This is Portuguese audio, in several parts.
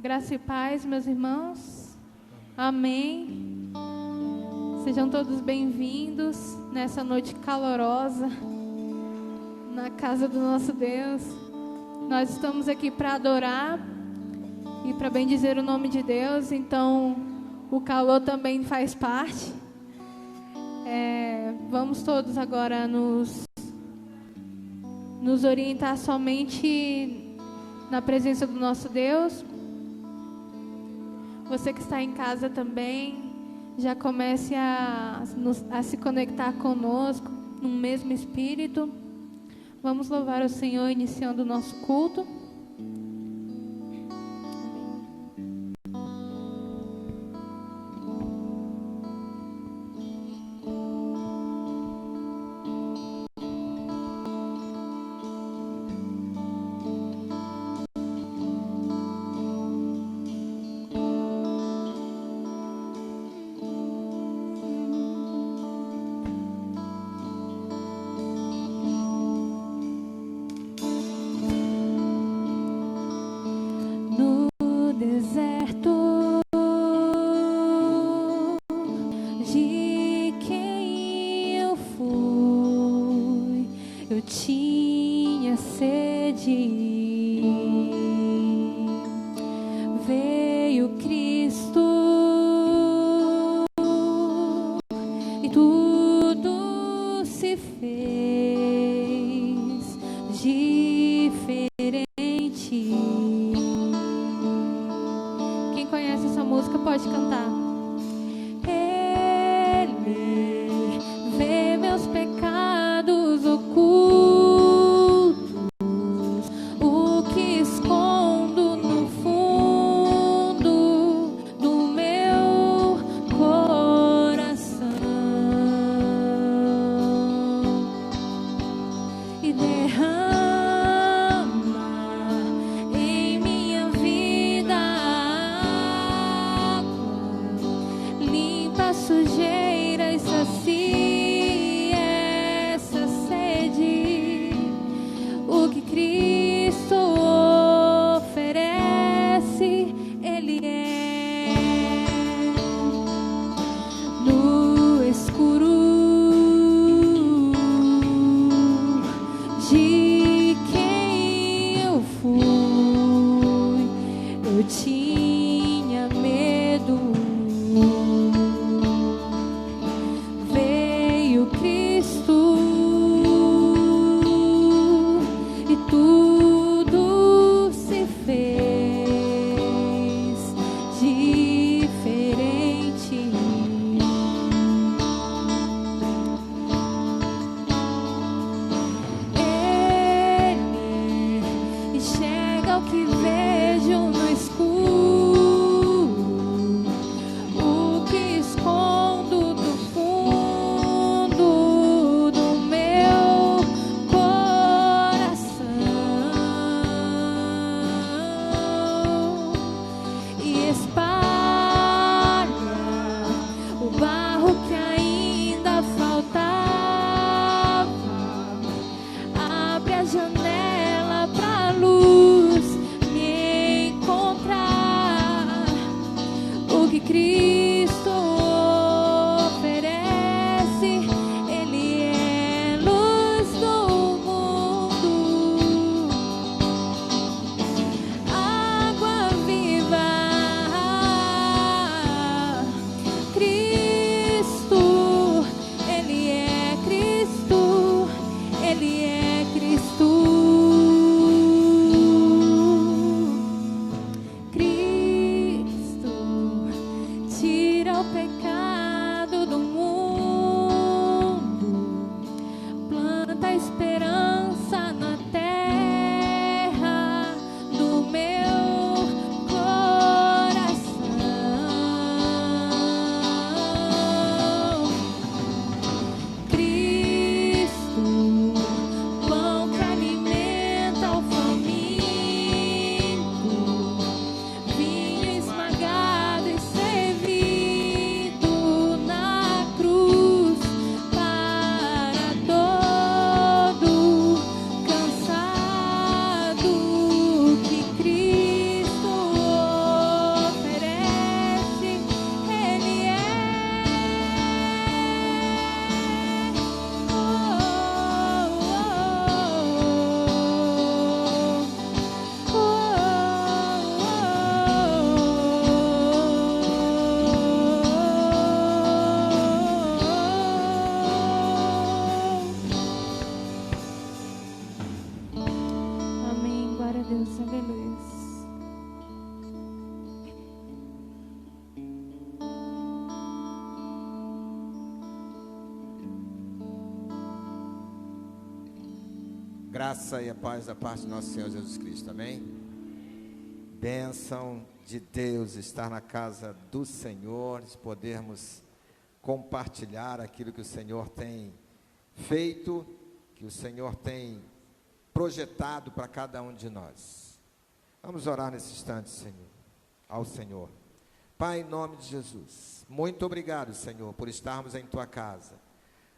Graça e paz, meus irmãos. Amém. Sejam todos bem-vindos nessa noite calorosa na casa do nosso Deus. Nós estamos aqui para adorar e para bendizer o nome de Deus, então o calor também faz parte. Vamos todos agora nos orientar somente na presença do nosso Deus. Você que está em casa também, já comece a se conectar conosco no mesmo espírito. Vamos louvar o Senhor iniciando o nosso culto. Enxerga o que vejo no escuro. Graça e a paz da parte do nosso Senhor Jesus Cristo, amém? Bênção de Deus estar na casa do Senhor, de podermos compartilhar aquilo que o Senhor tem feito, que o Senhor tem projetado para cada um de nós. Vamos orar nesse instante, Senhor, ao Senhor. Pai, em nome de Jesus, muito obrigado, Senhor, por estarmos em Tua casa.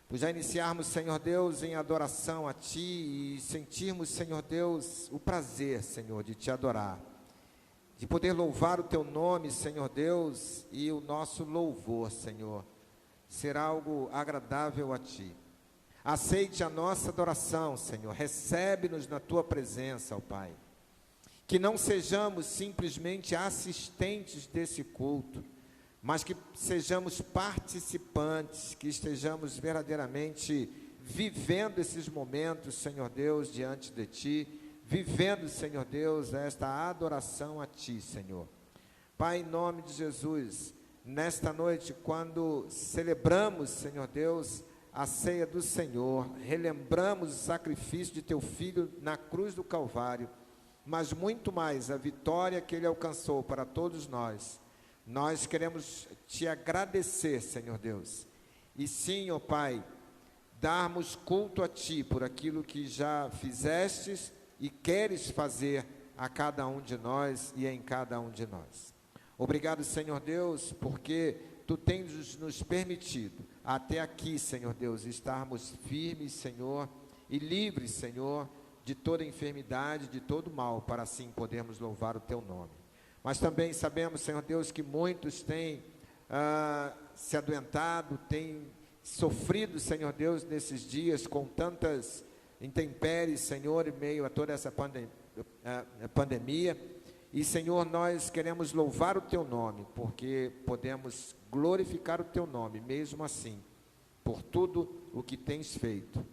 Por já iniciarmos, Senhor Deus, em adoração a Ti e sentirmos, Senhor Deus, o prazer, Senhor, de Te adorar, de poder louvar o Teu nome, Senhor Deus, e o nosso louvor, Senhor, será algo agradável a Ti. Aceite a nossa adoração, Senhor, recebe-nos na Tua presença, ó Pai. Que não sejamos simplesmente assistentes desse culto, mas que sejamos participantes, que estejamos verdadeiramente vivendo esses momentos, Senhor Deus, diante de Ti, vivendo, Senhor Deus, esta adoração a Ti, Senhor. Pai, em nome de Jesus, nesta noite, quando celebramos, Senhor Deus, a ceia do Senhor, relembramos o sacrifício de Teu Filho na cruz do Calvário, mas muito mais a vitória que Ele alcançou para todos nós. Nós queremos Te agradecer, Senhor Deus, e sim, ó Pai, darmos culto a Ti por aquilo que já fizestes e queres fazer a cada um de nós e em cada um de nós. Obrigado, Senhor Deus, porque Tu tens nos permitido até aqui, Senhor Deus, estarmos firmes, Senhor, e livres, Senhor, de toda enfermidade, de todo mal, para assim podermos louvar o Teu nome. Mas também sabemos, Senhor Deus, que muitos têm se adoentado, têm sofrido, Senhor Deus, nesses dias com tantas intempéries, Senhor, em meio a toda essa pandemia. E, Senhor, nós queremos louvar o Teu nome, porque podemos glorificar o Teu nome, mesmo assim, por tudo o que tens feito.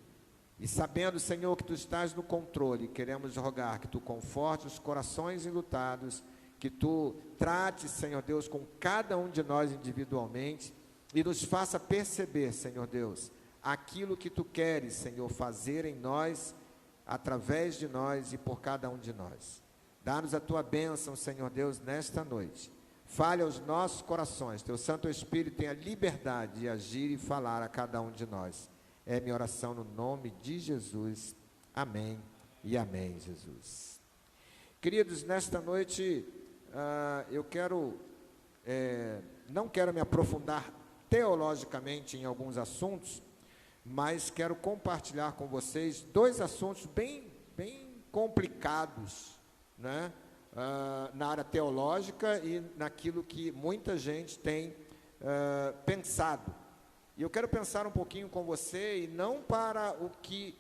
E sabendo, Senhor, que Tu estás no controle, queremos rogar que Tu conforte os corações enlutados, que Tu trate, Senhor Deus, com cada um de nós individualmente e nos faça perceber, Senhor Deus, aquilo que Tu queres, Senhor, fazer em nós, através de nós e por cada um de nós. Dá-nos a Tua bênção, Senhor Deus, nesta noite. Fale aos nossos corações, Teu Santo Espírito tem a liberdade de agir e falar a cada um de nós. É minha oração no nome de Jesus. Amém e amém, Jesus. Queridos, nesta noite eu não quero me aprofundar teologicamente em alguns assuntos, mas quero compartilhar com vocês dois assuntos bem complicados, né? Na área teológica e naquilo que muita gente tem pensado. E eu quero pensar um pouquinho com você, e não para o que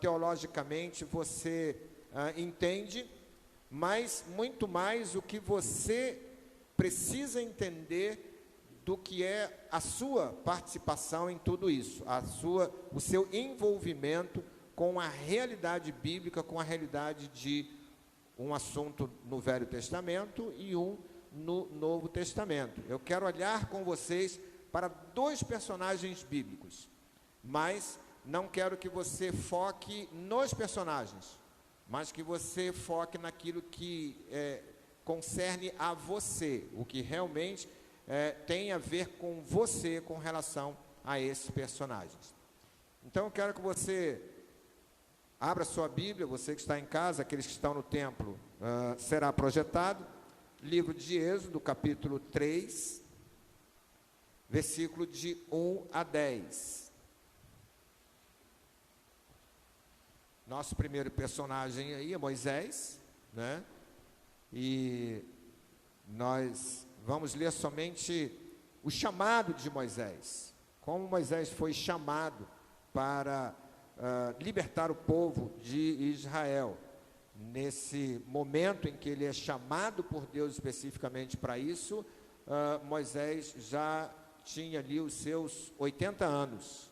teologicamente você entende, mas muito mais o que você precisa entender do que é a sua participação em tudo isso, o seu envolvimento com a realidade bíblica, com a realidade de um assunto no Velho Testamento e um no Novo Testamento. Eu quero olhar com vocês para dois personagens bíblicos, mas não quero que você foque nos personagens, mas que você foque naquilo que concerne a você, o que realmente tem a ver com você com relação a esses personagens. Então eu quero que você abra sua Bíblia, você que está em casa, aqueles que estão no templo, será projetado, livro de Êxodo, capítulo 3, versículo de 1 a 10. Nosso primeiro personagem aí é Moisés, né? E nós vamos ler somente o chamado de Moisés. Como Moisés foi chamado para libertar o povo de Israel. Nesse momento em que ele é chamado por Deus especificamente para isso, Moisés já tinha ali os seus 80 anos.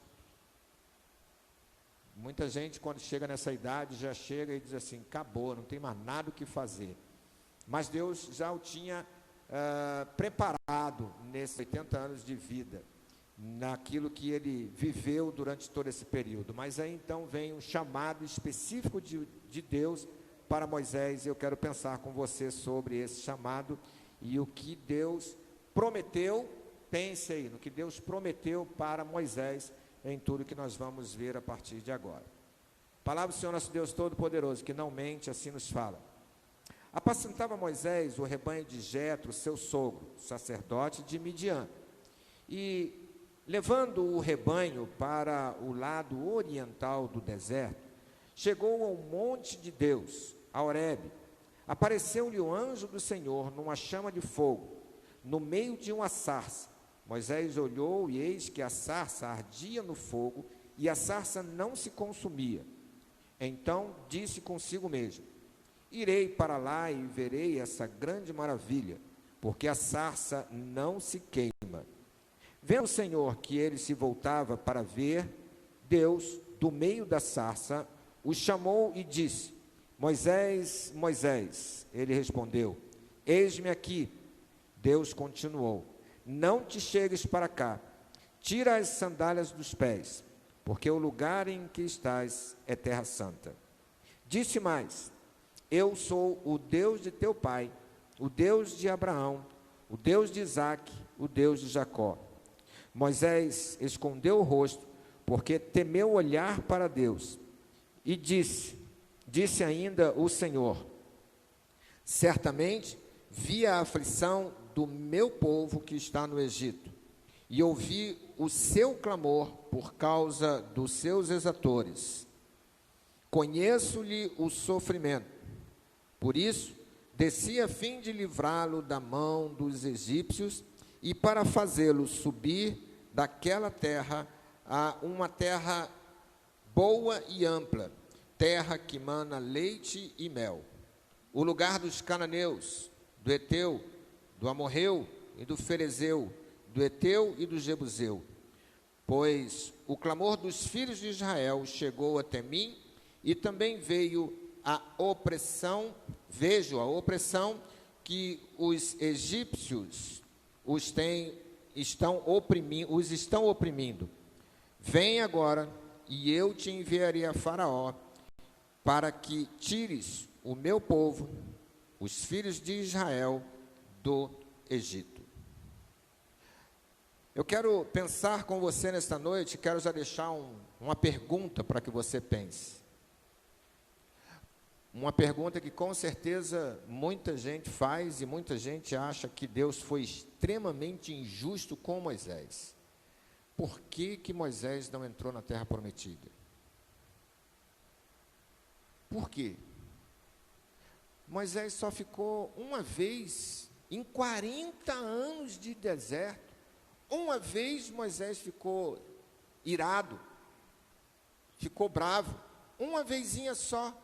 Muita gente, quando chega nessa idade, já chega e diz assim: acabou, não tem mais nada o que fazer. Mas Deus já o tinha preparado nesses 80 anos de vida. naquilo que ele viveu durante todo esse período. Mas aí então vem um chamado específico de Deus para Moisés. Eu quero pensar com você sobre esse chamado e o que Deus prometeu. Pense aí no que Deus prometeu para Moisés em tudo que nós vamos ver a partir de agora. Palavra do Senhor nosso Deus Todo-Poderoso, que não mente, assim nos fala. Apacentava Moisés o rebanho de Jetro, seu sogro, sacerdote de Midian, e levando o rebanho para o lado oriental do deserto, chegou ao monte de Deus, a Horebe. Apareceu-lhe o anjo do Senhor numa chama de fogo, no meio de uma sarça. Moisés olhou e eis que a sarça ardia no fogo e a sarça não se consumia. Então disse consigo mesmo: irei para lá e verei essa grande maravilha, porque a sarça não se queima. Vendo o Senhor que ele se voltava para ver, Deus, do meio da sarça, o chamou e disse: Moisés, Moisés. Ele respondeu: eis-me aqui. Deus continuou: não te chegues para cá, tira as sandálias dos pés, porque o lugar em que estás é terra santa. Disse mais: eu sou o Deus de teu pai, o Deus de Abraão, o Deus de Isaque, o Deus de Jacó. Moisés escondeu o rosto, porque temeu olhar para Deus, e disse ainda o Senhor: certamente vi a aflição do meu povo que está no Egito, e ouvi o seu clamor por causa dos seus exatores. Conheço-lhe o sofrimento, por isso desci a fim de livrá-lo da mão dos egípcios e para fazê-lo subir daquela terra a uma terra boa e ampla, terra que mana leite e mel, o lugar dos cananeus, do Eteu, do Amorreu e do Ferezeu, do Eteu e do Jebuseu. Pois o clamor dos filhos de Israel chegou até mim, e também vejo a opressão que os egípcios os estão oprimindo. Vem agora, e eu te enviarei a Faraó, para que tires o meu povo, os filhos de Israel, do Egito. Eu quero pensar com você nesta noite, quero já deixar uma pergunta para que você pense. Uma pergunta que com certeza muita gente faz e muita gente acha que Deus foi extremamente injusto com Moisés. Por que Moisés não entrou na terra prometida? Por quê? Moisés só ficou uma vez em 40 anos de deserto. Uma vez Moisés ficou irado, ficou bravo, uma vezinha só.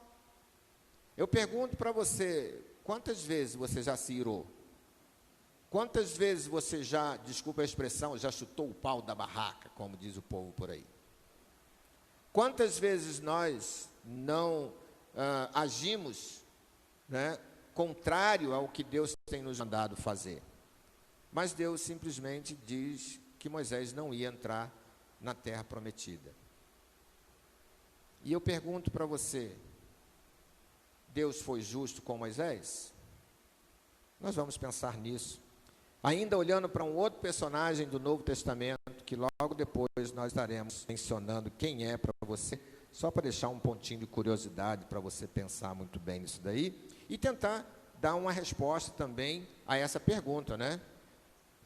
Eu pergunto para você, quantas vezes você já se irou? Quantas vezes você já, desculpa a expressão, já chutou o pau da barraca, como diz o povo por aí? Quantas vezes nós não agimos, né, contrário ao que Deus tem nos mandado fazer? Mas Deus simplesmente diz que Moisés não ia entrar na terra prometida. E eu pergunto para você, Deus foi justo com Moisés? Nós vamos pensar nisso. Ainda olhando para um outro personagem do Novo Testamento, que logo depois nós estaremos mencionando quem é para você, só para deixar um pontinho de curiosidade para você pensar muito bem nisso daí, e tentar dar uma resposta também a essa pergunta, né?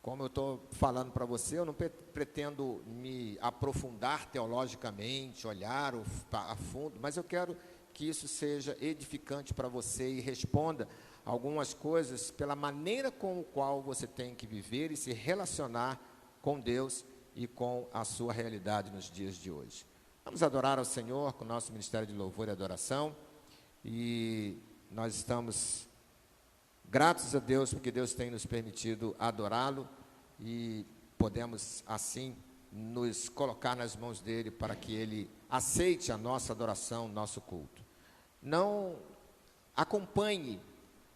Como eu estou falando para você, eu não pretendo me aprofundar teologicamente, olhar a fundo, mas eu quero que isso seja edificante para você e responda algumas coisas pela maneira com a qual você tem que viver e se relacionar com Deus e com a sua realidade nos dias de hoje. Vamos adorar ao Senhor com o nosso ministério de louvor e adoração, e nós estamos gratos a Deus porque Deus tem nos permitido adorá-lo e podemos assim nos colocar nas mãos dele para que ele aceite a nossa adoração, nosso culto. Não acompanhe,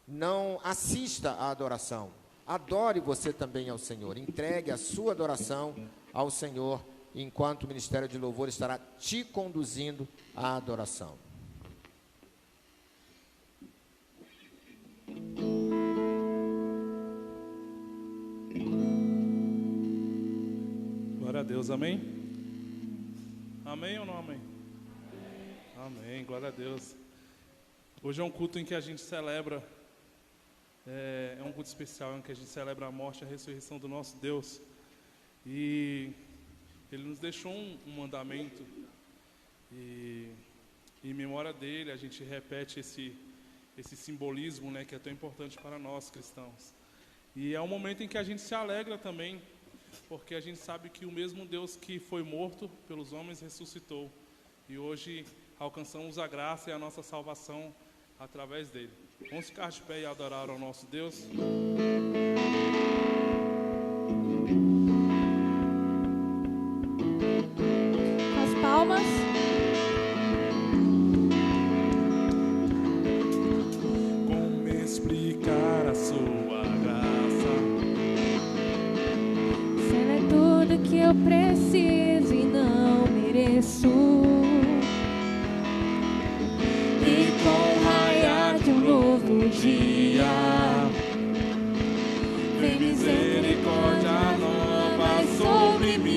não assista à adoração, adore você também ao Senhor. Entregue a sua adoração ao Senhor, enquanto o Ministério de Louvor estará te conduzindo à adoração. Glória a Deus, amém? Amém ou não amém? Amém, glória a Deus. Hoje é um culto em que a gente celebra, é um culto especial em que a gente celebra a morte e a ressurreição do nosso Deus. E Ele nos deixou um mandamento, e em memória dele a gente repete esse simbolismo, né, que é tão importante para nós cristãos. E é um momento em que a gente se alegra também, porque a gente sabe que o mesmo Deus que foi morto pelos homens ressuscitou. E hoje alcançamos a graça e a nossa salvação através dele. Vamos ficar de pé e adorar ao nosso Deus. As palmas. Como explicar a sua graça? Você é tudo que eu preciso e não mereço. E com o raiar de um novo dia, vem misericórdia nova sobre mim.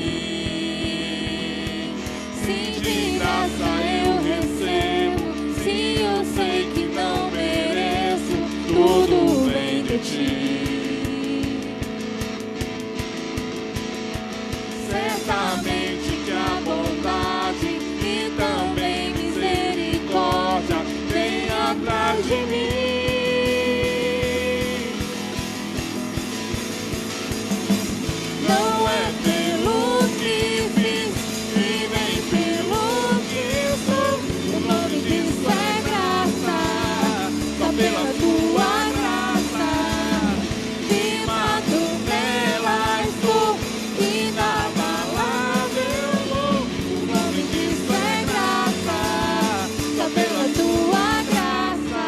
Sim, de graça eu recebo. Sim, eu sei que não mereço. Tudo vem de ti. Certamente que a bondade e também misericórdia vem atrás de mim. Não é pelo que fiz e nem pelo que sou. O nome disso é graça, só pela tua graça. Firmado nela estou, inabalável vou. O nome disso é graça, só pela tua graça.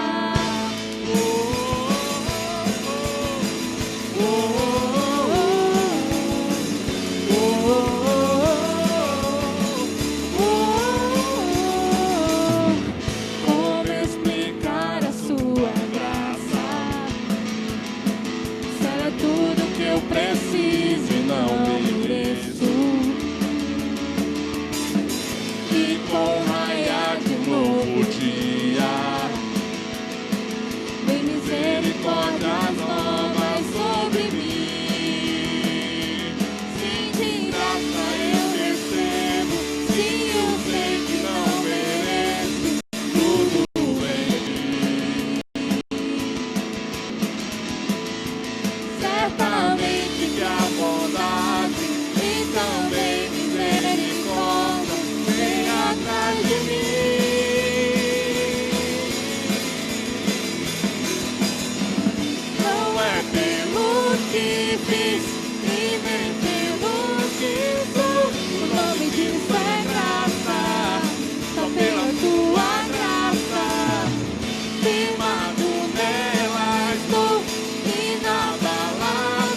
Como explicar a sua graça? Se ela é tudo que eu preciso e não mereço. E com o raiar de um novo dia, vem misericórdias novas sobre mim. Sim, de graça eu recebo. Sim, eu sei que não mereço. Tudo vem de ti. Certamente que a bondade e também misericórdia vem atrás de mim. Não é pelo que fiz e nem pelo que sou. O nome disso é graça, só pela tua graça. Firmado nela estou, inabalável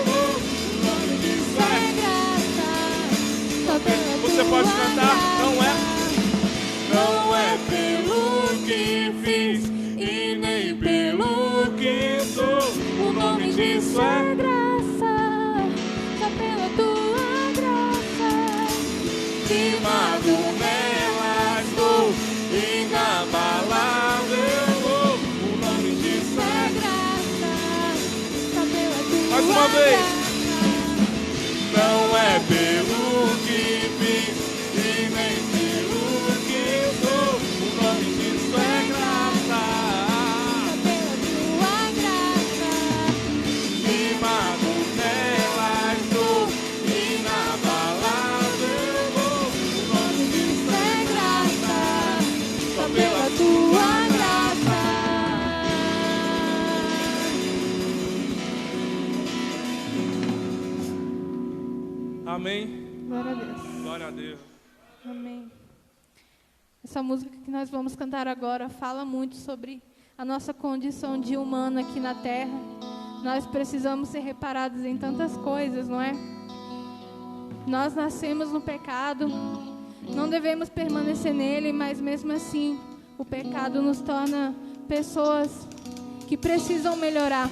vou. O nome disso é graça, só pela tua graça. Você pode cantar, não é? Não é pelo que fiz e nem pelo que sou. O nome disso é graça, só pela tua graça. Firmado nela estou, inabalável vou. O nome disso é graça, só pela tua Mais uma vez. graça. Não é pelo que fiz e nem pelo que sou. O nome disso é graça. Pela tua graça, Firmado nela estou, inabalável vou. O nome disso é graça, só pela tua graça. Amém. Glória a Deus. Glória a Deus. Amém. Essa música que nós vamos cantar agora fala muito sobre a nossa condição de humano aqui na terra. Nós precisamos ser reparados em tantas coisas, não é? Nós nascemos no pecado, não devemos permanecer nele, mas mesmo assim, o pecado nos torna pessoas que precisam melhorar.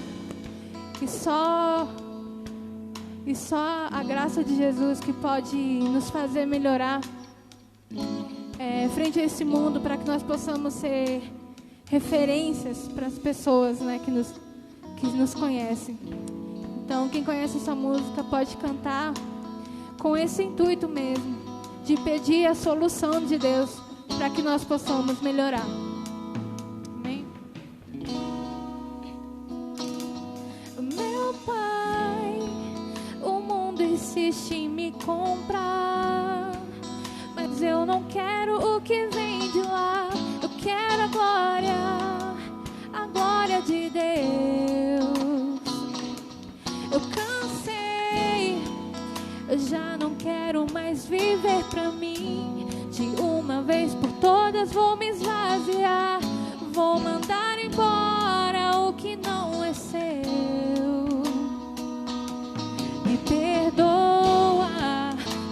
E só a graça de Jesus que pode nos fazer melhorar frente a esse mundo, para que nós possamos ser referências para as pessoas, né, que nos conhecem. Então, quem conhece essa música pode cantar com esse intuito mesmo, de pedir a solução de Deus para que nós possamos melhorar. Amém? Meu Pai, o mundo insiste em me comprar, mas eu não quero o que vem de lá. Eu quero a glória de Deus. Eu cansei, eu já não quero mais viver pra mim. De uma vez por todas vou me esvaziar, vou mandar embora o que não é seu. Me perdoa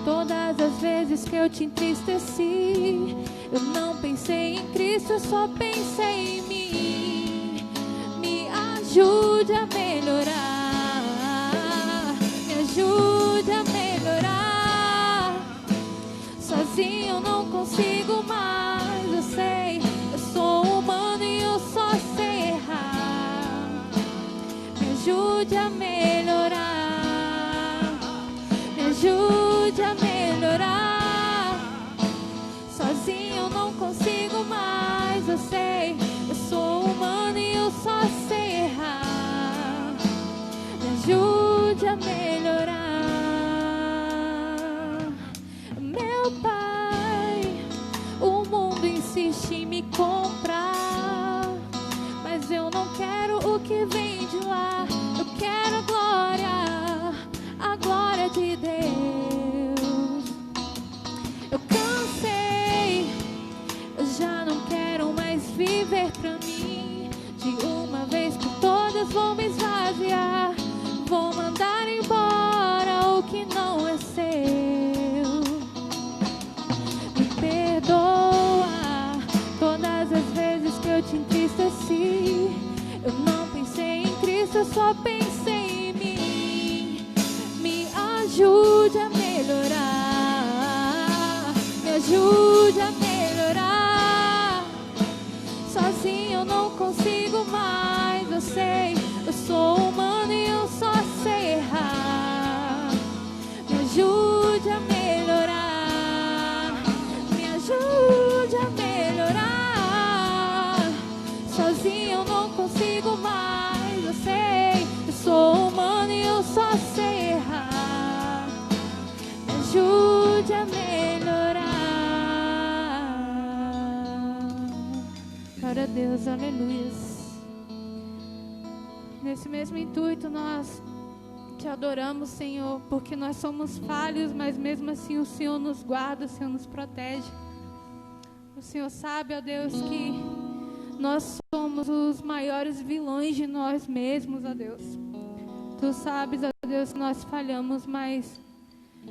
todas as vezes que eu te entristeci. Eu não pensei em Cristo, eu só pensei em mim. Me ajude a melhorar, me ajude a melhorar. Sozinho eu não consigo mais, eu sei, eu sou humano e eu só sei errar. Me ajude a melhorar, me ajude a melhorar. Sozinho eu não consigo mais, eu sei, eu sou humano e eu só sei errar. Me ajude a melhorar. Meu Pai, o mundo insiste em me comprar, mas eu não quero o que vem de lá. Eu quero a glória de Deus. Eu cansei, eu já não quero mais viver pra mim. De uma vez por todas vou me esvaziar, vou mandar embora o que não é seu. Me perdoa todas as vezes que eu te entristeci. Eu não pensei em Cristo, eu só pensei em mim. Me ajude a melhorar, me ajude a melhorar. Sozinho eu não consigo mais, eu sei, eu sou humano e eu só sei errar. Me ajude a melhorar, me ajude a melhorar. Sozinho eu não consigo mais, eu sei, eu sou humano e eu só sei errar. Me ajude a melhorar. Glória a Deus, aleluia. Nesse mesmo intuito nós te adoramos, Senhor, porque nós somos falhos, mas mesmo assim o Senhor nos guarda, o Senhor nos protege. O Senhor sabe, ó Deus, que nós somos os maiores vilões de nós mesmos, ó Deus. Tu sabes, ó Deus, que nós falhamos, mas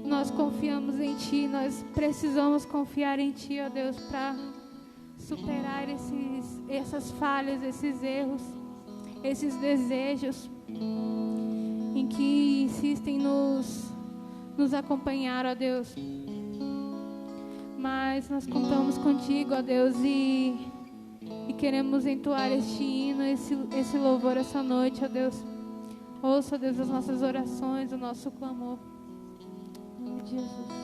nós confiamos em Ti, nós precisamos confiar em Ti, ó Deus, para superar essas falhas, esses erros, esses desejos em que insistem nos acompanhar, ó Deus. Mas nós contamos contigo, ó Deus, e queremos entoar este hino, esse louvor essa noite, ó Deus. Ouça, ó Deus, as nossas orações, o nosso clamor. Em nome de Jesus.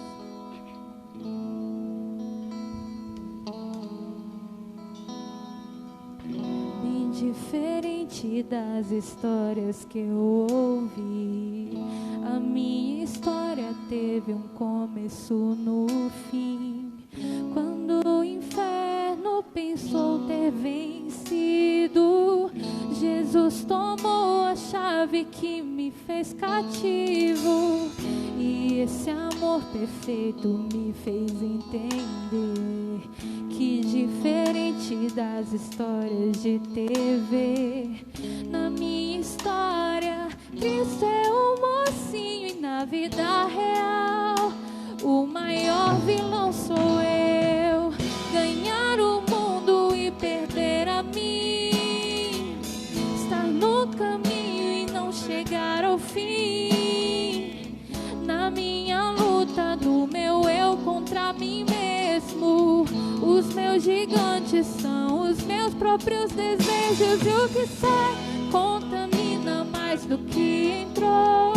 Diferente das histórias que eu ouvi, a minha história teve um começo no fim. Quando o inferno pensou ter vencido, Jesus tomou a chave que me fez cativo. E esse amor perfeito me fez entender Que diferente das histórias de TV. Na minha história, Cristo é o mocinho, e na vida real, o maior vilão sou eu. Ganhar o mundo e perder a mim, estar no caminho e não chegar ao fim. Na minha luta do meu eu contra mim mesmo, os meus gigantes são os meus próprios desejos. E o que sai contamina mais do que entrou.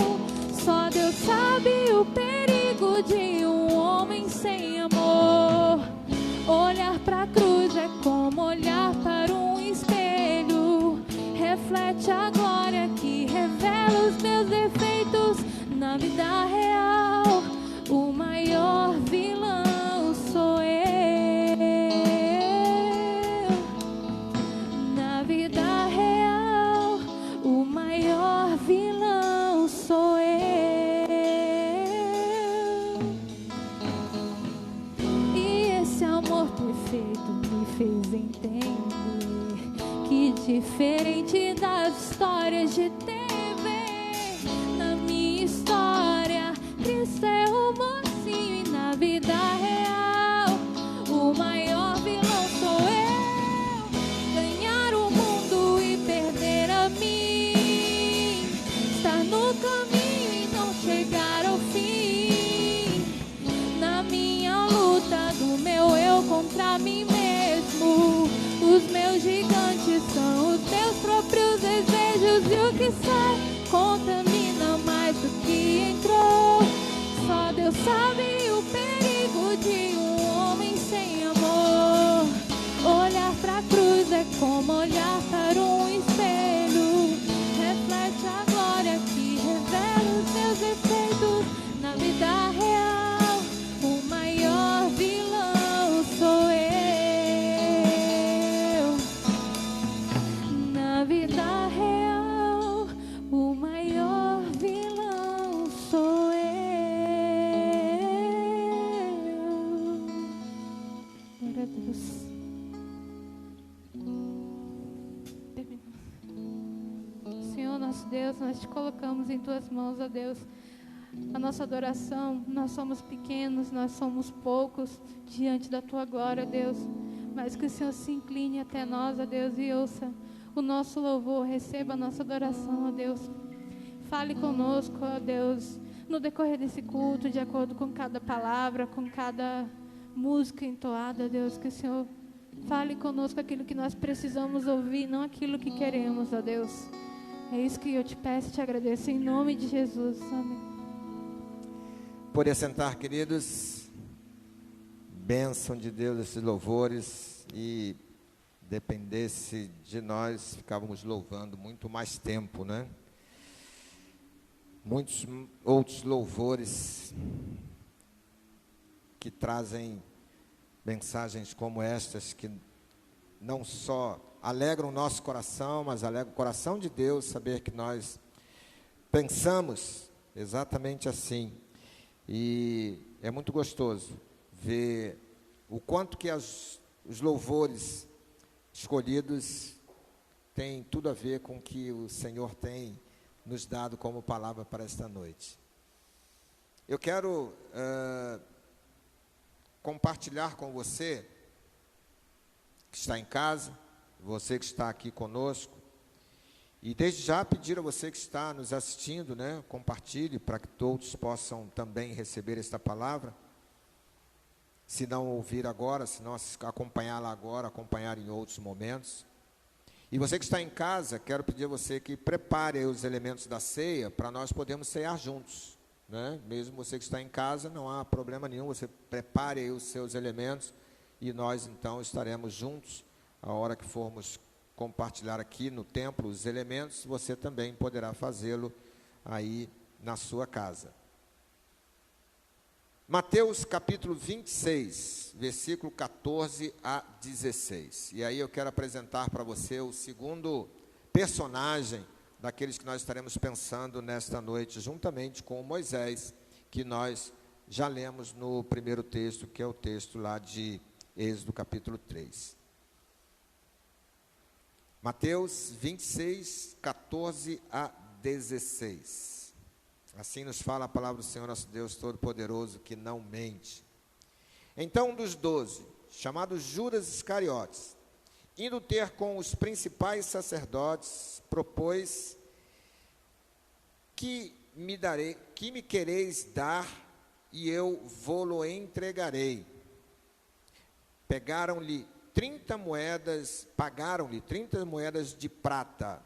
Só Deus sabe o perigo de um homem sem amor. Olhar pra cruz é como olhar para um espelho. Reflete a glória que revela os meus defeitos. Na vida real, o maior vilão sou eu. Na vida real, o maior vilão sou eu. E esse amor perfeito me fez entender que diferente das histórias de TV, na minha história, Cristo é o mocinho, e na vida real, o maior vilão sou eu. Ganhar o mundo e perder a mim, estar no caminho e não chegar ao fim. Na minha luta do meu eu contra mim mesmo, os meus gigantes são os meus próprios desejos. E o que sai contamina mais do que entrou. Só Deus sabe o perigo de um homem sem amor. Olhar pra cruz é como olhar para um espelho. Reflete a glória que revela os meus defeitos. Na vida real, o maior vilão sou eu. Na vida real, o maior vilão sou eu. Glória a Deus. Senhor, nosso Deus, nós te colocamos em tuas mãos, ó Deus, a nossa adoração. Nós somos pequenos, nós somos poucos diante da tua glória, Deus, mas que o Senhor se incline até nós, ó Deus, e ouça o nosso louvor, receba a nossa adoração, ó Deus. Fale conosco, ó Deus, no decorrer desse culto, de acordo com cada palavra, com cada música entoada, Deus, que o Senhor fale conosco aquilo que nós precisamos ouvir, não aquilo que queremos, ó Deus. É isso que eu te peço e te agradeço, em nome de Jesus. Amém. Pode assentar, queridos. Bênção de Deus esses louvores, e dependesse de nós, ficávamos louvando muito mais tempo, né? Muitos outros louvores que trazem mensagens como estas, que não só alegram o nosso coração, mas alegram o coração de Deus, saber que nós pensamos exatamente assim. E é muito gostoso ver o quanto que os louvores escolhidos têm tudo a ver com o que o Senhor tem nos dado como palavra para esta noite. Eu quero compartilhar com você que está em casa, você que está aqui conosco, e desde já pedir a você que está nos assistindo, né, compartilhe para que todos possam também receber esta palavra. Se não ouvir agora, se não acompanhá-la agora, acompanhar em outros momentos. E você que está em casa, quero pedir a você que prepare os elementos da ceia para nós podermos cear juntos, né? Mesmo você que está em casa, não há problema nenhum, você prepare aí os seus elementos e nós então estaremos juntos. A hora que formos compartilhar aqui no templo os elementos, você também poderá fazê-lo aí na sua casa. Mateus capítulo 26, versículo 14 a 16. E aí eu quero apresentar para você o segundo personagem daqueles que nós estaremos pensando nesta noite, juntamente com Moisés, que nós já lemos no primeiro texto, que é o texto lá de Êxodo capítulo 3. Mateus 26, 14 a 16. Assim nos fala a palavra do Senhor nosso Deus Todo-Poderoso, que não mente. Então um dos 12, chamado Judas Iscariotes, indo ter com os principais sacerdotes, propôs: que me quereis dar, e eu vô-lo entregarei. Pagaram-lhe 30 moedas de prata.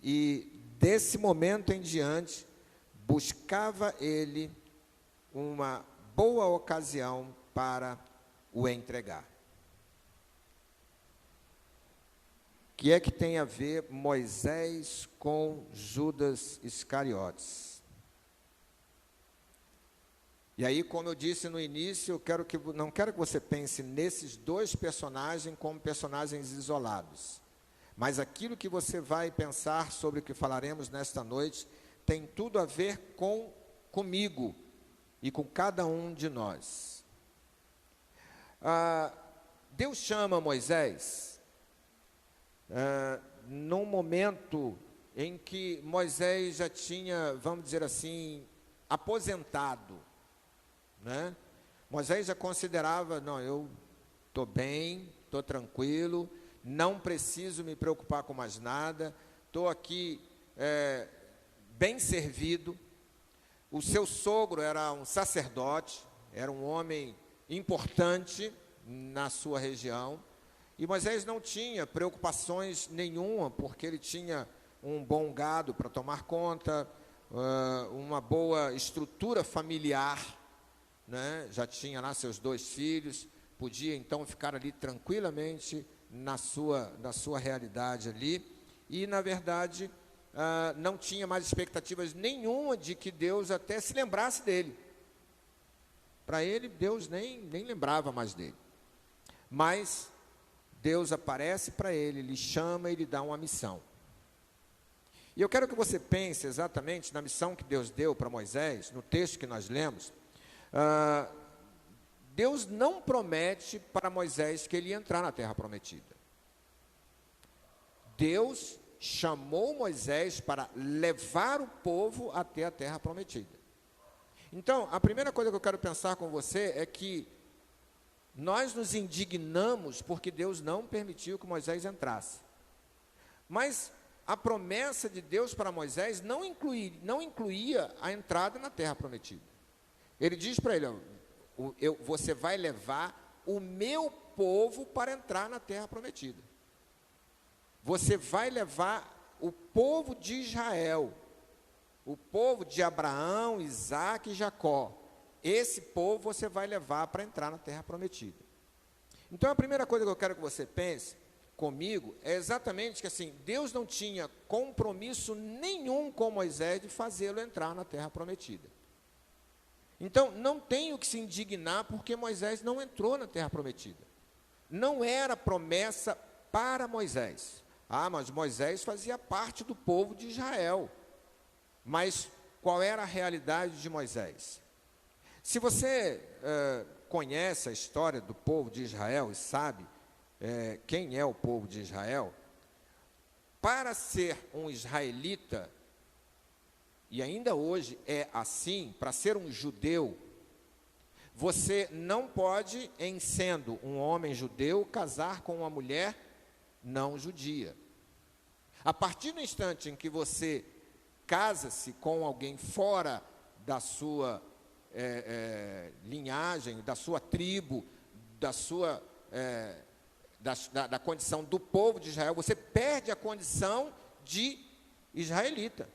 E desse momento em diante, buscava ele uma boa ocasião para o entregar. O que é que tem a ver Moisés com Judas Iscariotes? E aí, como eu disse no início, não quero que você pense nesses dois personagens como personagens isolados. Mas aquilo que você vai pensar sobre o que falaremos nesta noite tem tudo a ver comigo e com cada um de nós. Deus chama Moisés num momento em que Moisés já tinha, vamos dizer assim, aposentado, né? Moisés já considerava: não, eu estou bem, estou tranquilo, não preciso me preocupar com mais nada, estou aqui bem servido. O seu sogro era um sacerdote, era um homem importante na sua região, e Moisés não tinha preocupações nenhuma, porque ele tinha um bom gado para tomar conta, uma boa estrutura familiar, né? Já tinha lá seus 2 filhos, podia então ficar ali tranquilamente na sua realidade ali, e na verdade não tinha mais expectativas nenhuma de que Deus até se lembrasse dele. Para ele, Deus nem lembrava mais dele. Mas Deus aparece para ele, lhe chama e lhe dá uma missão. E eu quero que você pense exatamente na missão que Deus deu para Moisés, no texto que nós lemos. Deus não promete para Moisés que ele ia entrar na terra prometida. Deus chamou Moisés para levar o povo até a terra prometida. Então, a primeira coisa que eu quero pensar com você é que nós nos indignamos porque Deus não permitiu que Moisés entrasse. Mas a promessa de Deus para Moisés não incluía a entrada na terra prometida. Ele diz para ele: você vai levar o meu povo para entrar na terra prometida. Você vai levar o povo de Israel, o povo de Abraão, Isaque e Jacó. Esse povo você vai levar para entrar na terra prometida. Então, a primeira coisa que eu quero que você pense comigo é exatamente que assim, Deus não tinha compromisso nenhum com Moisés de fazê-lo entrar na terra prometida. Então, não tem o que se indignar porque Moisés não entrou na terra prometida. Não era promessa para Moisés. Mas Moisés fazia parte do povo de Israel. Mas qual era a realidade de Moisés? Se você conhece a história do povo de Israel e sabe quem é o povo de Israel, para ser um israelita, e ainda hoje é assim, para ser um judeu, você não pode, em sendo um homem judeu, casar com uma mulher não judia. A partir do instante em que você casa-se com alguém fora da sua linhagem, da sua tribo, da condição do povo de Israel, você perde a condição de israelita.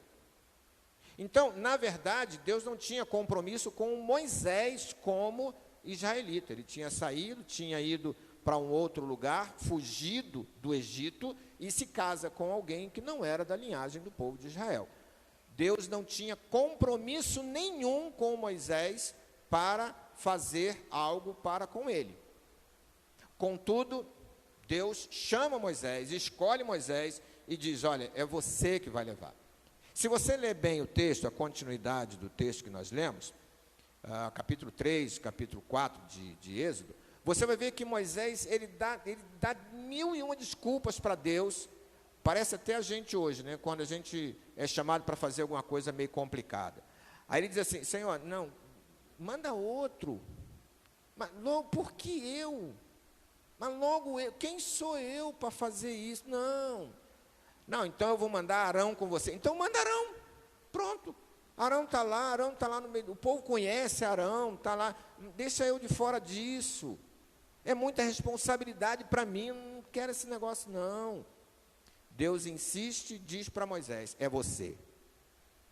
Então, na verdade, Deus não tinha compromisso com Moisés como israelita. Ele tinha saído, tinha ido para um outro lugar, fugido do Egito, e se casa com alguém que não era da linhagem do povo de Israel. Deus não tinha compromisso nenhum com Moisés para fazer algo para com ele. Contudo, Deus chama Moisés, escolhe Moisés e diz: olha, é você que vai levar. Se você ler bem o texto, a continuidade do texto que nós lemos, capítulo 3, capítulo 4 de Êxodo, Você vai ver que Moisés, ele dá 1001 desculpas para Deus. Parece até a gente hoje, né? Quando a gente é chamado para fazer alguma coisa meio complicada. Aí ele diz assim, Senhor, não, manda outro. Mas logo, por que eu? Mas logo eu, quem sou eu para fazer isso? Não, então eu vou mandar Arão com você. Então manda Arão, pronto. Arão está lá no meio, o povo conhece Arão, está lá, deixa eu de fora disso. É muita responsabilidade para mim, eu não quero esse negócio não. Deus insiste, diz para Moisés, é você.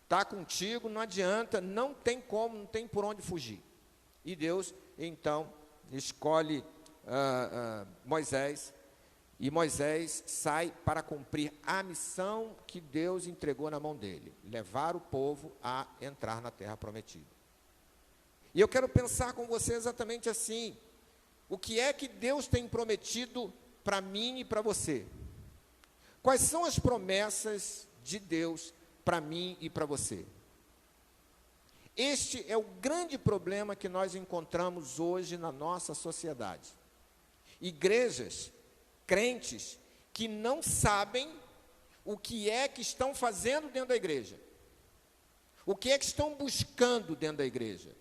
Está contigo, não adianta, não tem como, não tem por onde fugir. E Deus, então, escolhe Moisés, e Moisés sai para cumprir a missão que Deus entregou na mão dele, levar o povo a entrar na terra prometida. E eu quero pensar com você exatamente assim, o que é que Deus tem prometido para mim e para você? Quais são as promessas de Deus para mim e para você? Este é o grande problema que nós encontramos hoje na nossa sociedade. Igrejas, crentes, que não sabem o que é que estão fazendo dentro da igreja. O que é que estão buscando dentro da igreja.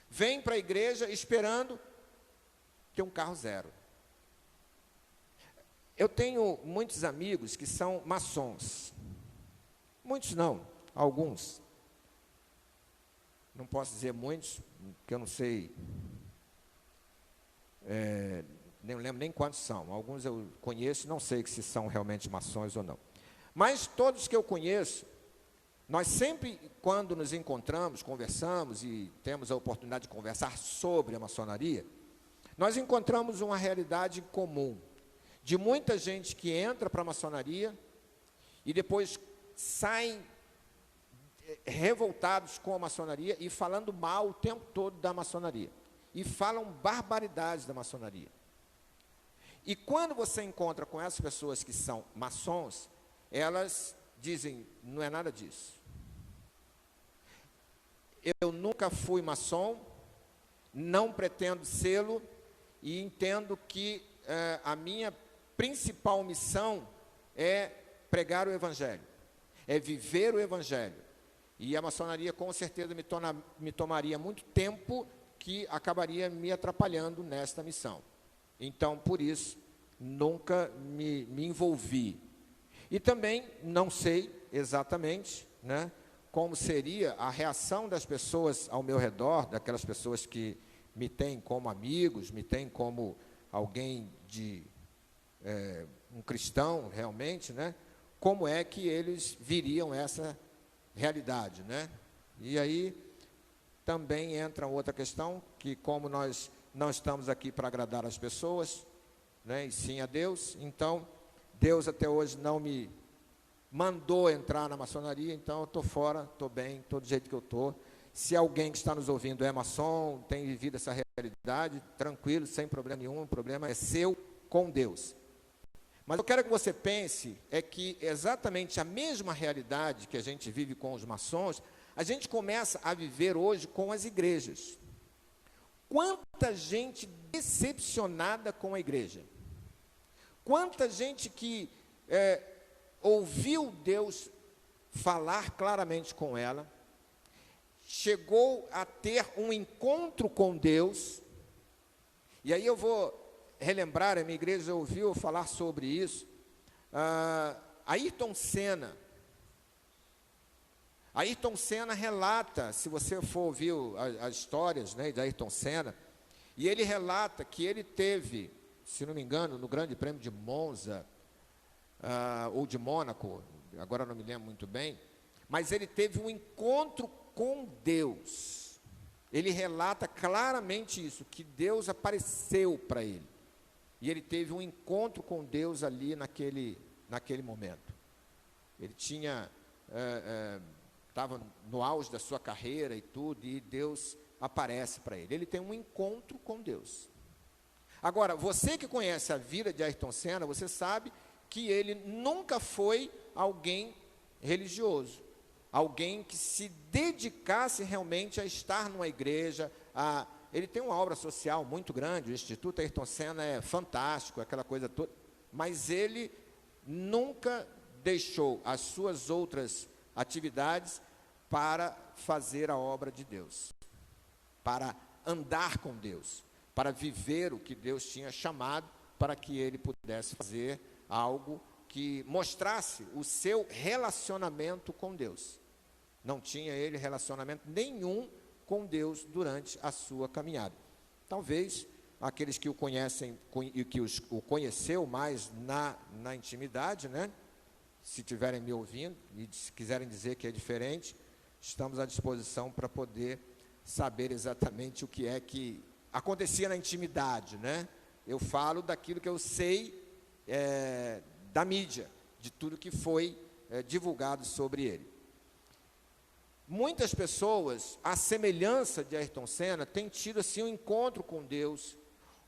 Vêm para a igreja esperando ter um carro zero. Eu tenho muitos amigos que são maçons. Muitos não, alguns. Não posso dizer muitos, porque eu não sei, nem lembro nem quantos são. Alguns eu conheço, não sei se são realmente maçons ou não. Mas todos que eu conheço, nós sempre, quando nos encontramos, conversamos e temos a oportunidade de conversar sobre a maçonaria, nós encontramos uma realidade comum, de muita gente que entra para a maçonaria e depois saem revoltados com a maçonaria e falando mal o tempo todo da maçonaria. E falam barbaridades da maçonaria. E quando você encontra com essas pessoas que são maçons, elas dizem, não é nada disso. Eu nunca fui maçom, não pretendo sê-lo, e entendo que a minha principal missão é pregar o Evangelho, é viver o Evangelho. E a maçonaria com certeza me tomaria muito tempo, que acabaria me atrapalhando nesta missão. Então, por isso, nunca me envolvi. E também não sei exatamente, né, como seria a reação das pessoas ao meu redor, daquelas pessoas que me têm como amigos, me têm como alguém de um cristão realmente, né? Como é que eles viriam essa realidade, né? E aí também entra outra questão, que como nós não estamos aqui para agradar as pessoas, né, e sim a Deus, então Deus até hoje não me mandou entrar na maçonaria, então eu estou fora, estou bem, estou do jeito que eu estou. Se alguém que está nos ouvindo é maçom, tem vivido essa realidade, tranquilo, sem problema nenhum, o problema é seu com Deus. Mas eu quero que você pense, é que exatamente a mesma realidade que a gente vive com os maçons, a gente começa a viver hoje com as igrejas. Quanta gente decepcionada com a igreja. Quanta gente que ouviu Deus falar claramente com ela, chegou a ter um encontro com Deus, e aí eu vou relembrar, a minha igreja ouviu falar sobre isso, Ayrton Senna relata, se você for ouvir as histórias, né, de Ayrton Senna, e ele relata que ele teve, se não me engano, no Grande Prêmio de Monza, ou de Mônaco, agora não me lembro muito bem, mas ele teve um encontro com Deus. Ele relata claramente isso, que Deus apareceu para ele. E ele teve um encontro com Deus ali naquele momento. Ele estava no auge da sua carreira e tudo, e Deus aparece para ele. Ele tem um encontro com Deus. Agora, você que conhece a vida de Ayrton Senna, você sabe que ele nunca foi alguém religioso, alguém que se dedicasse realmente a estar numa igreja, a ele tem uma obra social muito grande, o Instituto Ayrton Senna é fantástico, aquela coisa toda, mas ele nunca deixou as suas outras atividades para fazer a obra de Deus, para andar com Deus, para viver o que Deus tinha chamado, para que ele pudesse fazer algo que mostrasse o seu relacionamento com Deus. Não tinha ele relacionamento nenhum com Deus durante a sua caminhada. Talvez aqueles que o conhecem e que o conheceu mais na intimidade, né? Se estiverem me ouvindo e se quiserem dizer que é diferente, estamos à disposição para poder saber exatamente o que é que acontecia na intimidade, né? Eu falo daquilo que eu sei da mídia, de tudo que foi divulgado sobre ele. Muitas pessoas, à semelhança de Ayrton Senna, têm tido assim um encontro com Deus,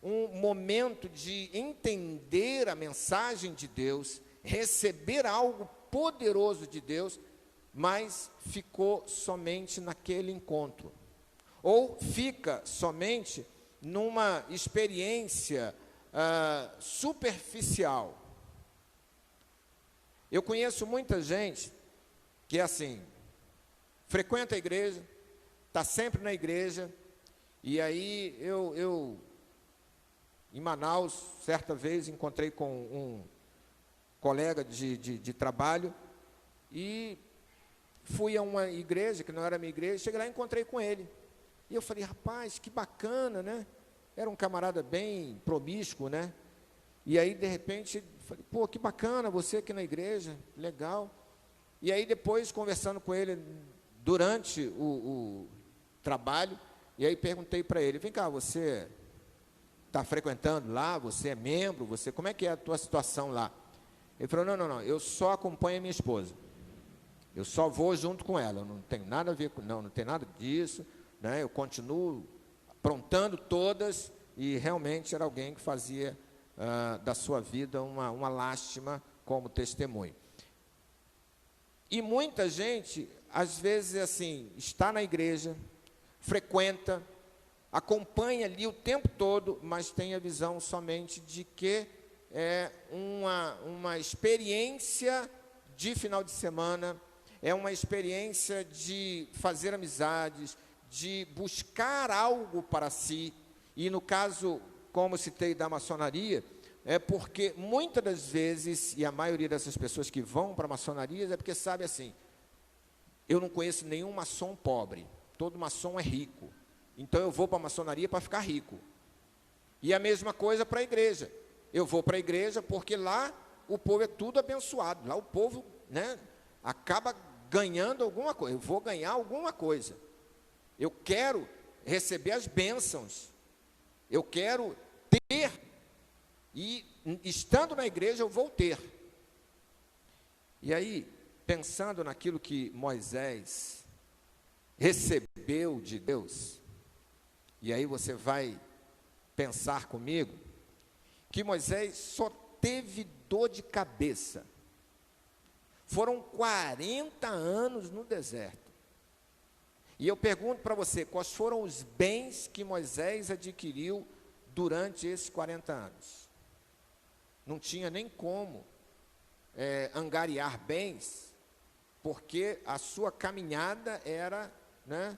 um momento de entender a mensagem de Deus, receber algo poderoso de Deus, mas ficou somente naquele encontro. Ou fica somente numa experiência superficial. Eu conheço muita gente que é assim, frequenta a igreja, está sempre na igreja, e aí eu em Manaus, certa vez, encontrei com um colega de trabalho, e fui a uma igreja, que não era minha igreja, cheguei lá e encontrei com ele. E eu falei, rapaz, que bacana, né? Era um camarada bem promíscuo, né? E aí, de repente, falei, pô, que bacana, você aqui na igreja, legal. E aí, depois, conversando com ele durante o trabalho, e aí perguntei para ele, vem cá, você está frequentando lá, você é membro, como é que é a tua situação lá? Ele falou, não, eu só acompanho a minha esposa, eu só vou junto com ela, eu não tenho nada a ver com, não tem nada disso, né? Eu continuo aprontando todas, e realmente era alguém que fazia da sua vida uma lástima como testemunho. E muita gente, às vezes, assim, está na igreja, frequenta, acompanha ali o tempo todo, mas tem a visão somente de que é uma experiência de final de semana, é uma experiência de fazer amizades, de buscar algo para si. E no caso, como citei da maçonaria, é porque muitas das vezes, e a maioria dessas pessoas que vão para a maçonaria, é porque sabe assim, eu não conheço nenhum maçom pobre, todo maçom é rico, então eu vou para a maçonaria para ficar rico. E a mesma coisa para a igreja, eu vou para a igreja porque lá o povo é tudo abençoado, lá o povo, né, acaba ganhando alguma coisa, eu vou ganhar alguma coisa, eu quero receber as bênçãos, eu quero ter, e estando na igreja eu vou ter. E aí, pensando naquilo que Moisés recebeu de Deus, e aí você vai pensar comigo, que Moisés só teve dor de cabeça. Foram 40 anos no deserto. E eu pergunto para você, quais foram os bens que Moisés adquiriu durante esses 40 anos? Não tinha nem como angariar bens, porque a sua caminhada era, né,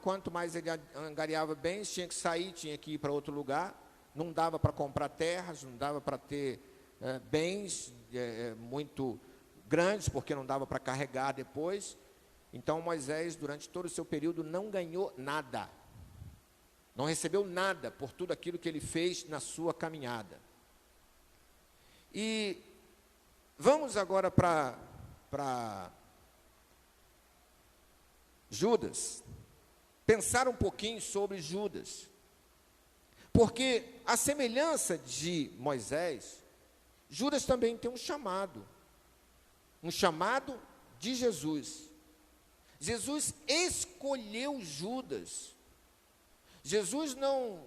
quanto mais ele angariava bens, tinha que sair, tinha que ir para outro lugar, não dava para comprar terras, não dava para ter bens muito grandes, porque não dava para carregar depois. Então Moisés, durante todo o seu período, não ganhou nada, não recebeu nada por tudo aquilo que ele fez na sua caminhada. E vamos agora para Judas, pensar um pouquinho sobre Judas, porque a semelhança de Moisés, Judas também tem um chamado de Jesus. Jesus escolheu Judas. Jesus não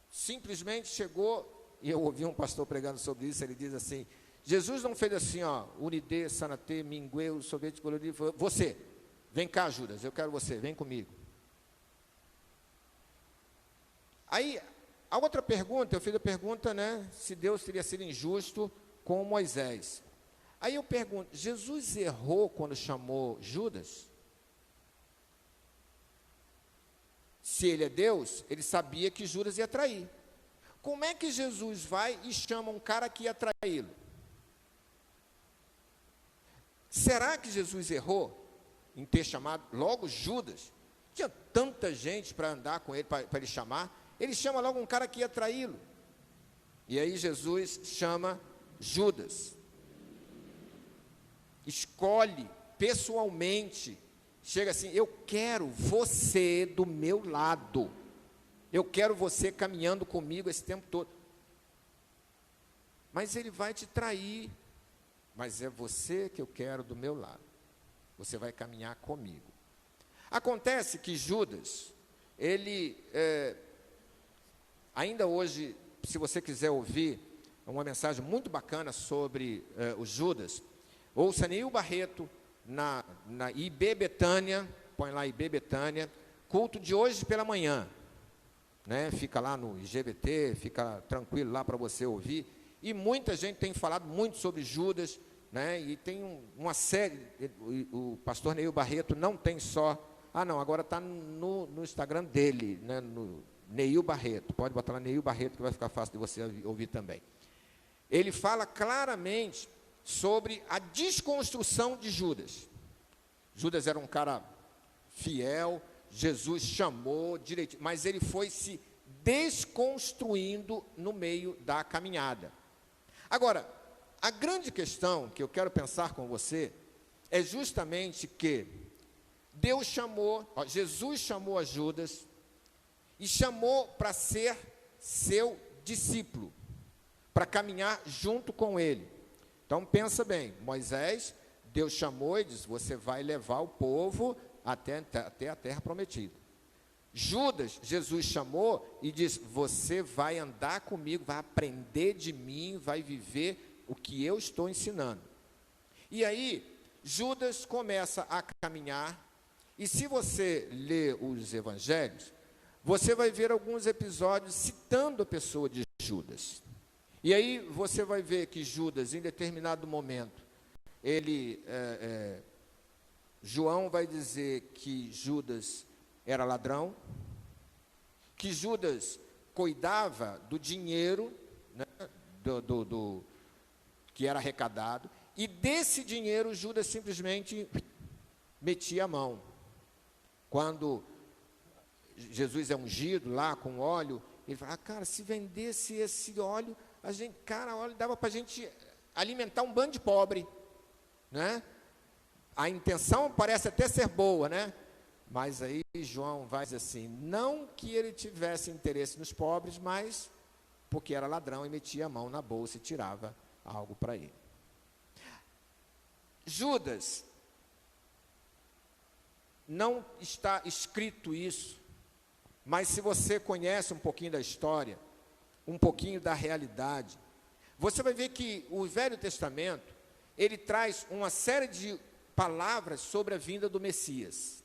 simplesmente chegou, e eu ouvi um pastor pregando sobre isso, ele diz assim, Jesus não fez assim, ó, unide, sanate, mingueu, sorvete colorido, você, vem cá Judas, eu quero você, vem comigo. Aí, a outra pergunta, eu fiz a pergunta, né, se Deus teria sido injusto com Moisés. Aí eu pergunto, Jesus errou quando chamou Judas? Se ele é Deus, ele sabia que Judas ia trair. Como é que Jesus vai e chama um cara que ia traí-lo? Será que Jesus errou em ter chamado logo Judas? Tinha tanta gente para andar com ele, para ele chamar. Ele chama logo um cara que ia traí-lo. E aí Jesus chama Judas. Escolhe pessoalmente. Chega assim, eu quero você do meu lado. Eu quero você caminhando comigo esse tempo todo. Mas ele vai te trair. Mas é você que eu quero do meu lado. Você vai caminhar comigo. Acontece que Judas, ele, ainda hoje, se você quiser ouvir uma mensagem muito bacana sobre o Judas, ouça Neil Barreto na IB Betânia, põe lá IB Betânia, culto de hoje pela manhã, né? Fica lá no IGBT, fica tranquilo lá para você ouvir, e muita gente tem falado muito sobre Judas, né? E tem uma série, o pastor Neil Barreto não tem só, agora está no Instagram dele, né? No Neil Barreto, pode botar lá Neil Barreto que vai ficar fácil de você ouvir também. Ele fala claramente sobre a desconstrução de Judas. Judas era um cara fiel, Jesus chamou direitinho, mas ele foi se desconstruindo no meio da caminhada. Agora, a grande questão que eu quero pensar com você é justamente que Deus chamou, Jesus chamou a Judas e chamou para ser seu discípulo, para caminhar junto com ele. Então, pensa bem, Moisés, Deus chamou e disse, você vai levar o povo até a terra prometida. Judas, Jesus chamou e disse, você vai andar comigo, vai aprender de mim, vai viver o que eu estou ensinando. E aí, Judas começa a caminhar, e se você ler os evangelhos, você vai ver alguns episódios citando a pessoa de Judas. E aí você vai ver que Judas, em determinado momento, João vai dizer que Judas era ladrão, que Judas cuidava do dinheiro, né, que era arrecadado, e desse dinheiro Judas simplesmente metia a mão. Quando Jesus é ungido lá com óleo, ele fala, cara, se vendesse esse óleo, óleo dava para a gente alimentar um bando de pobre, né? A intenção parece até ser boa, né? Mas aí João vai dizer assim, não que ele tivesse interesse nos pobres, mas porque era ladrão e metia a mão na bolsa e tirava algo para ele. Judas, não está escrito isso, mas se você conhece um pouquinho da história, um pouquinho da realidade, você vai ver que o Velho Testamento, ele traz uma série de palavras sobre a vinda do Messias.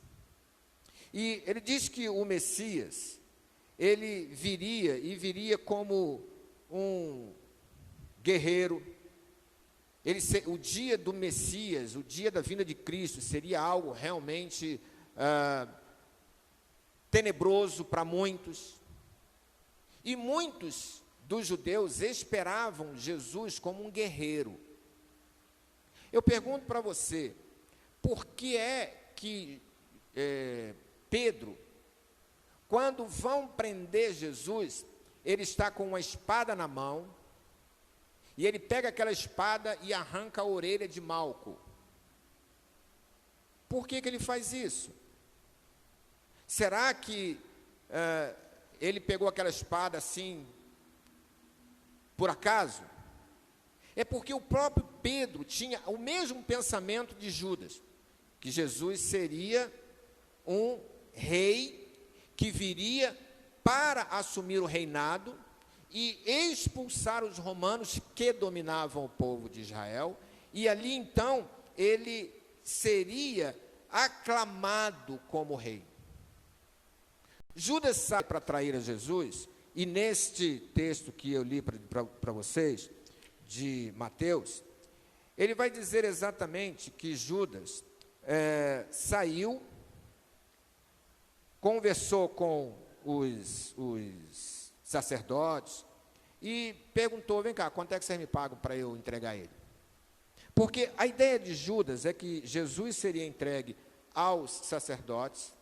E ele diz que o Messias, ele viria como um guerreiro. O dia do Messias, o dia da vinda de Cristo, seria algo realmente tenebroso para muitos. E muitos dos judeus esperavam Jesus como um guerreiro. Eu pergunto para você, por que é que Pedro, quando vão prender Jesus, ele está com uma espada na mão, e ele pega aquela espada e arranca a orelha de Malco? Por que ele faz isso? Será que ele pegou aquela espada assim, por acaso? É porque o próprio Pedro tinha o mesmo pensamento de Judas, que Jesus seria um rei que viria para assumir o reinado e expulsar os romanos que dominavam o povo de Israel, e ali então ele seria aclamado como rei. Judas sai para trair a Jesus e neste texto que eu li para vocês, de Mateus, ele vai dizer exatamente que Judas saiu, conversou com os sacerdotes e perguntou: vem cá, quanto é que vocês me pagam para eu entregar ele? Porque a ideia de Judas é que Jesus seria entregue aos sacerdotes.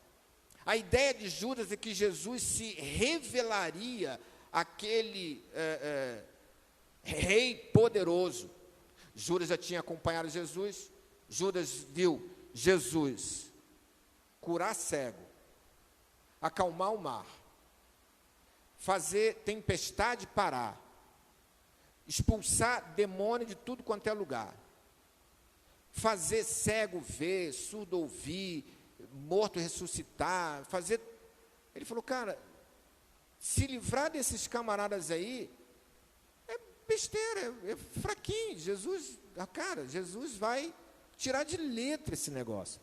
A ideia de Judas é que Jesus se revelaria aquele rei poderoso. Judas já tinha acompanhado Jesus. Judas viu Jesus curar cego, acalmar o mar, fazer tempestade parar, expulsar demônio de tudo quanto é lugar, fazer cego ver, surdo ouvir, morto ressuscitar, fazer... Ele falou: cara, se livrar desses camaradas aí é besteira, é fraquinho. Jesus vai tirar de letra esse negócio.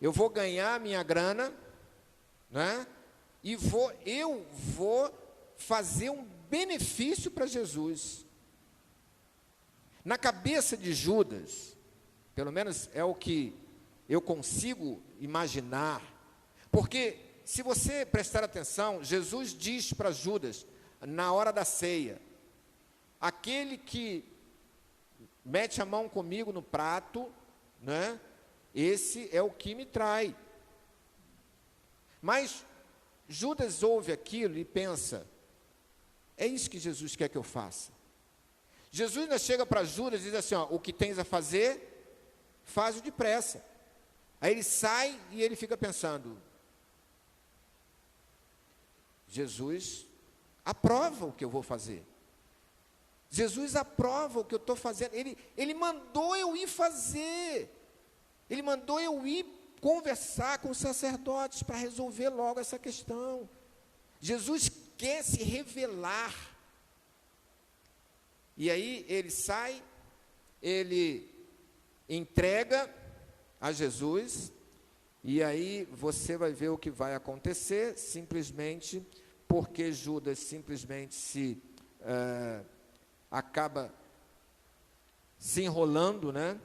Eu vou ganhar minha grana, né? E eu vou fazer um benefício para Jesus. Na cabeça de Judas, pelo menos é o que eu consigo imaginar, porque se você prestar atenção, Jesus diz para Judas, na hora da ceia: aquele que mete a mão comigo no prato, né, esse é o que me trai. Mas Judas ouve aquilo e pensa: é isso que Jesus quer que eu faça. Jesus ainda chega para Judas e diz assim: ó, o que tens a fazer, faz-o depressa. Aí ele sai e ele fica pensando: Jesus aprova o que eu vou fazer. Jesus aprova o que eu estou fazendo. Ele mandou eu ir fazer. Ele mandou eu ir conversar com os sacerdotes para resolver logo essa questão. Jesus quer se revelar. E aí ele sai, ele entrega a Jesus, e aí você vai ver o que vai acontecer, simplesmente porque Judas simplesmente acaba se enrolando, né?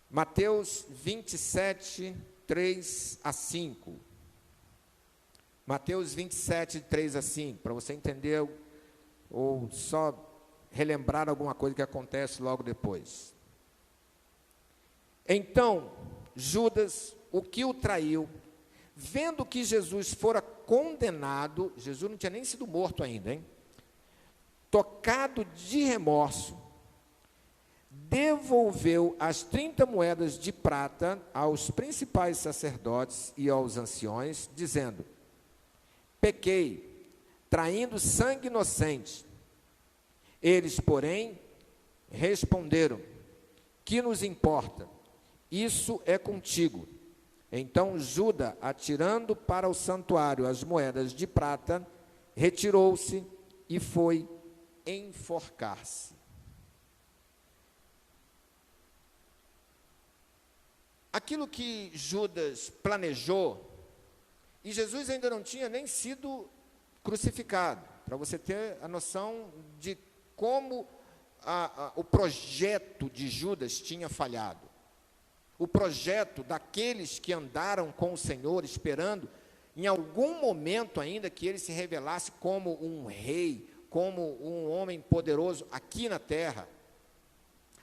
Mateus 27, 3 a 5. Mateus 27, 3 a 5, para você entender ou só relembrar alguma coisa que acontece logo depois. Então, Judas, o que o traiu, vendo que Jesus fora condenado, Jesus não tinha nem sido morto ainda, hein? Tocado de remorso, devolveu as 30 moedas de prata aos principais sacerdotes e aos anciões, dizendo: pequei, traindo sangue inocente. Eles, porém, responderam: que nos importa? Isso é contigo. Então Judas, atirando para o santuário as moedas de prata, retirou-se e foi enforcar-se. Aquilo que Judas planejou, e Jesus ainda não tinha nem sido crucificado, para você ter a noção de como o projeto de Judas tinha falhado. O projeto daqueles que andaram com o Senhor, esperando, em algum momento ainda, que ele se revelasse como um rei, como um homem poderoso aqui na terra.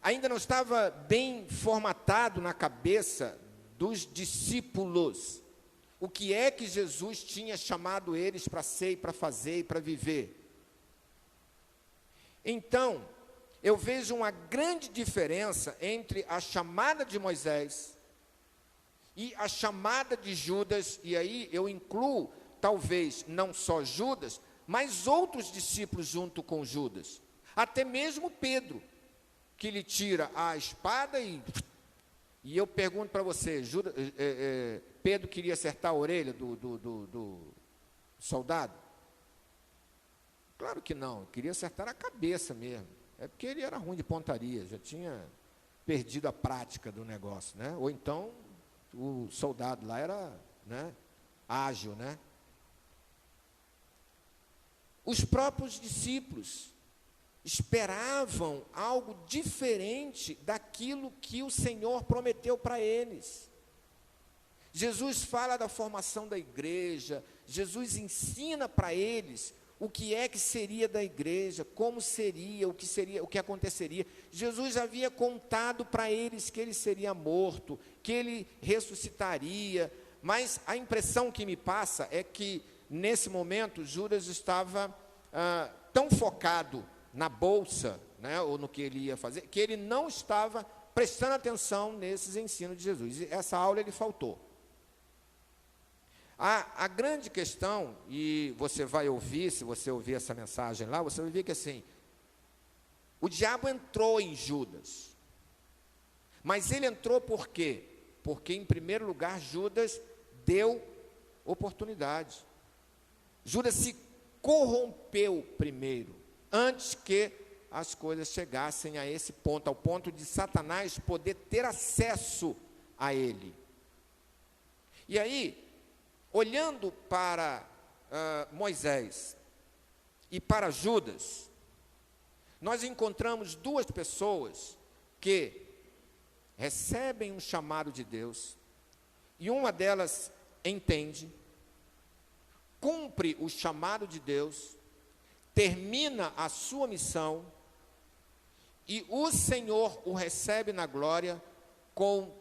Ainda não estava bem formatado na cabeça dos discípulos o que é que Jesus tinha chamado eles para ser, e para fazer e para viver. Então, eu vejo uma grande diferença entre a chamada de Moisés e a chamada de Judas, e aí eu incluo, talvez, não só Judas, mas outros discípulos junto com Judas. Até mesmo Pedro, que lhe tira a espada e eu pergunto para você, Pedro queria acertar a orelha do soldado? Claro que não, queria acertar a cabeça mesmo. É porque ele era ruim de pontaria, já tinha perdido a prática do negócio, né? Ou então o soldado lá era, né, ágil, né? Os próprios discípulos esperavam algo diferente daquilo que o Senhor prometeu para eles. Jesus fala da formação da igreja, Jesus ensina para eles o que é que seria da igreja, como seria, o que aconteceria. Jesus havia contado para eles que ele seria morto, que ele ressuscitaria, mas a impressão que me passa é que, nesse momento, Judas estava tão focado na bolsa, né, ou no que ele ia fazer, que ele não estava prestando atenção nesses ensinos de Jesus. E essa aula ele faltou. A grande questão, e você vai ouvir, se você ouvir essa mensagem lá, você vai ver que assim, o diabo entrou em Judas. Mas ele entrou por quê? Porque, em primeiro lugar, Judas deu oportunidade. Judas se corrompeu primeiro, antes que as coisas chegassem a esse ponto, ao ponto de Satanás poder ter acesso a ele. E aí, olhando para Moisés e para Judas, nós encontramos duas pessoas que recebem um chamado de Deus, e uma delas entende, cumpre o chamado de Deus, termina a sua missão, e o Senhor o recebe na glória com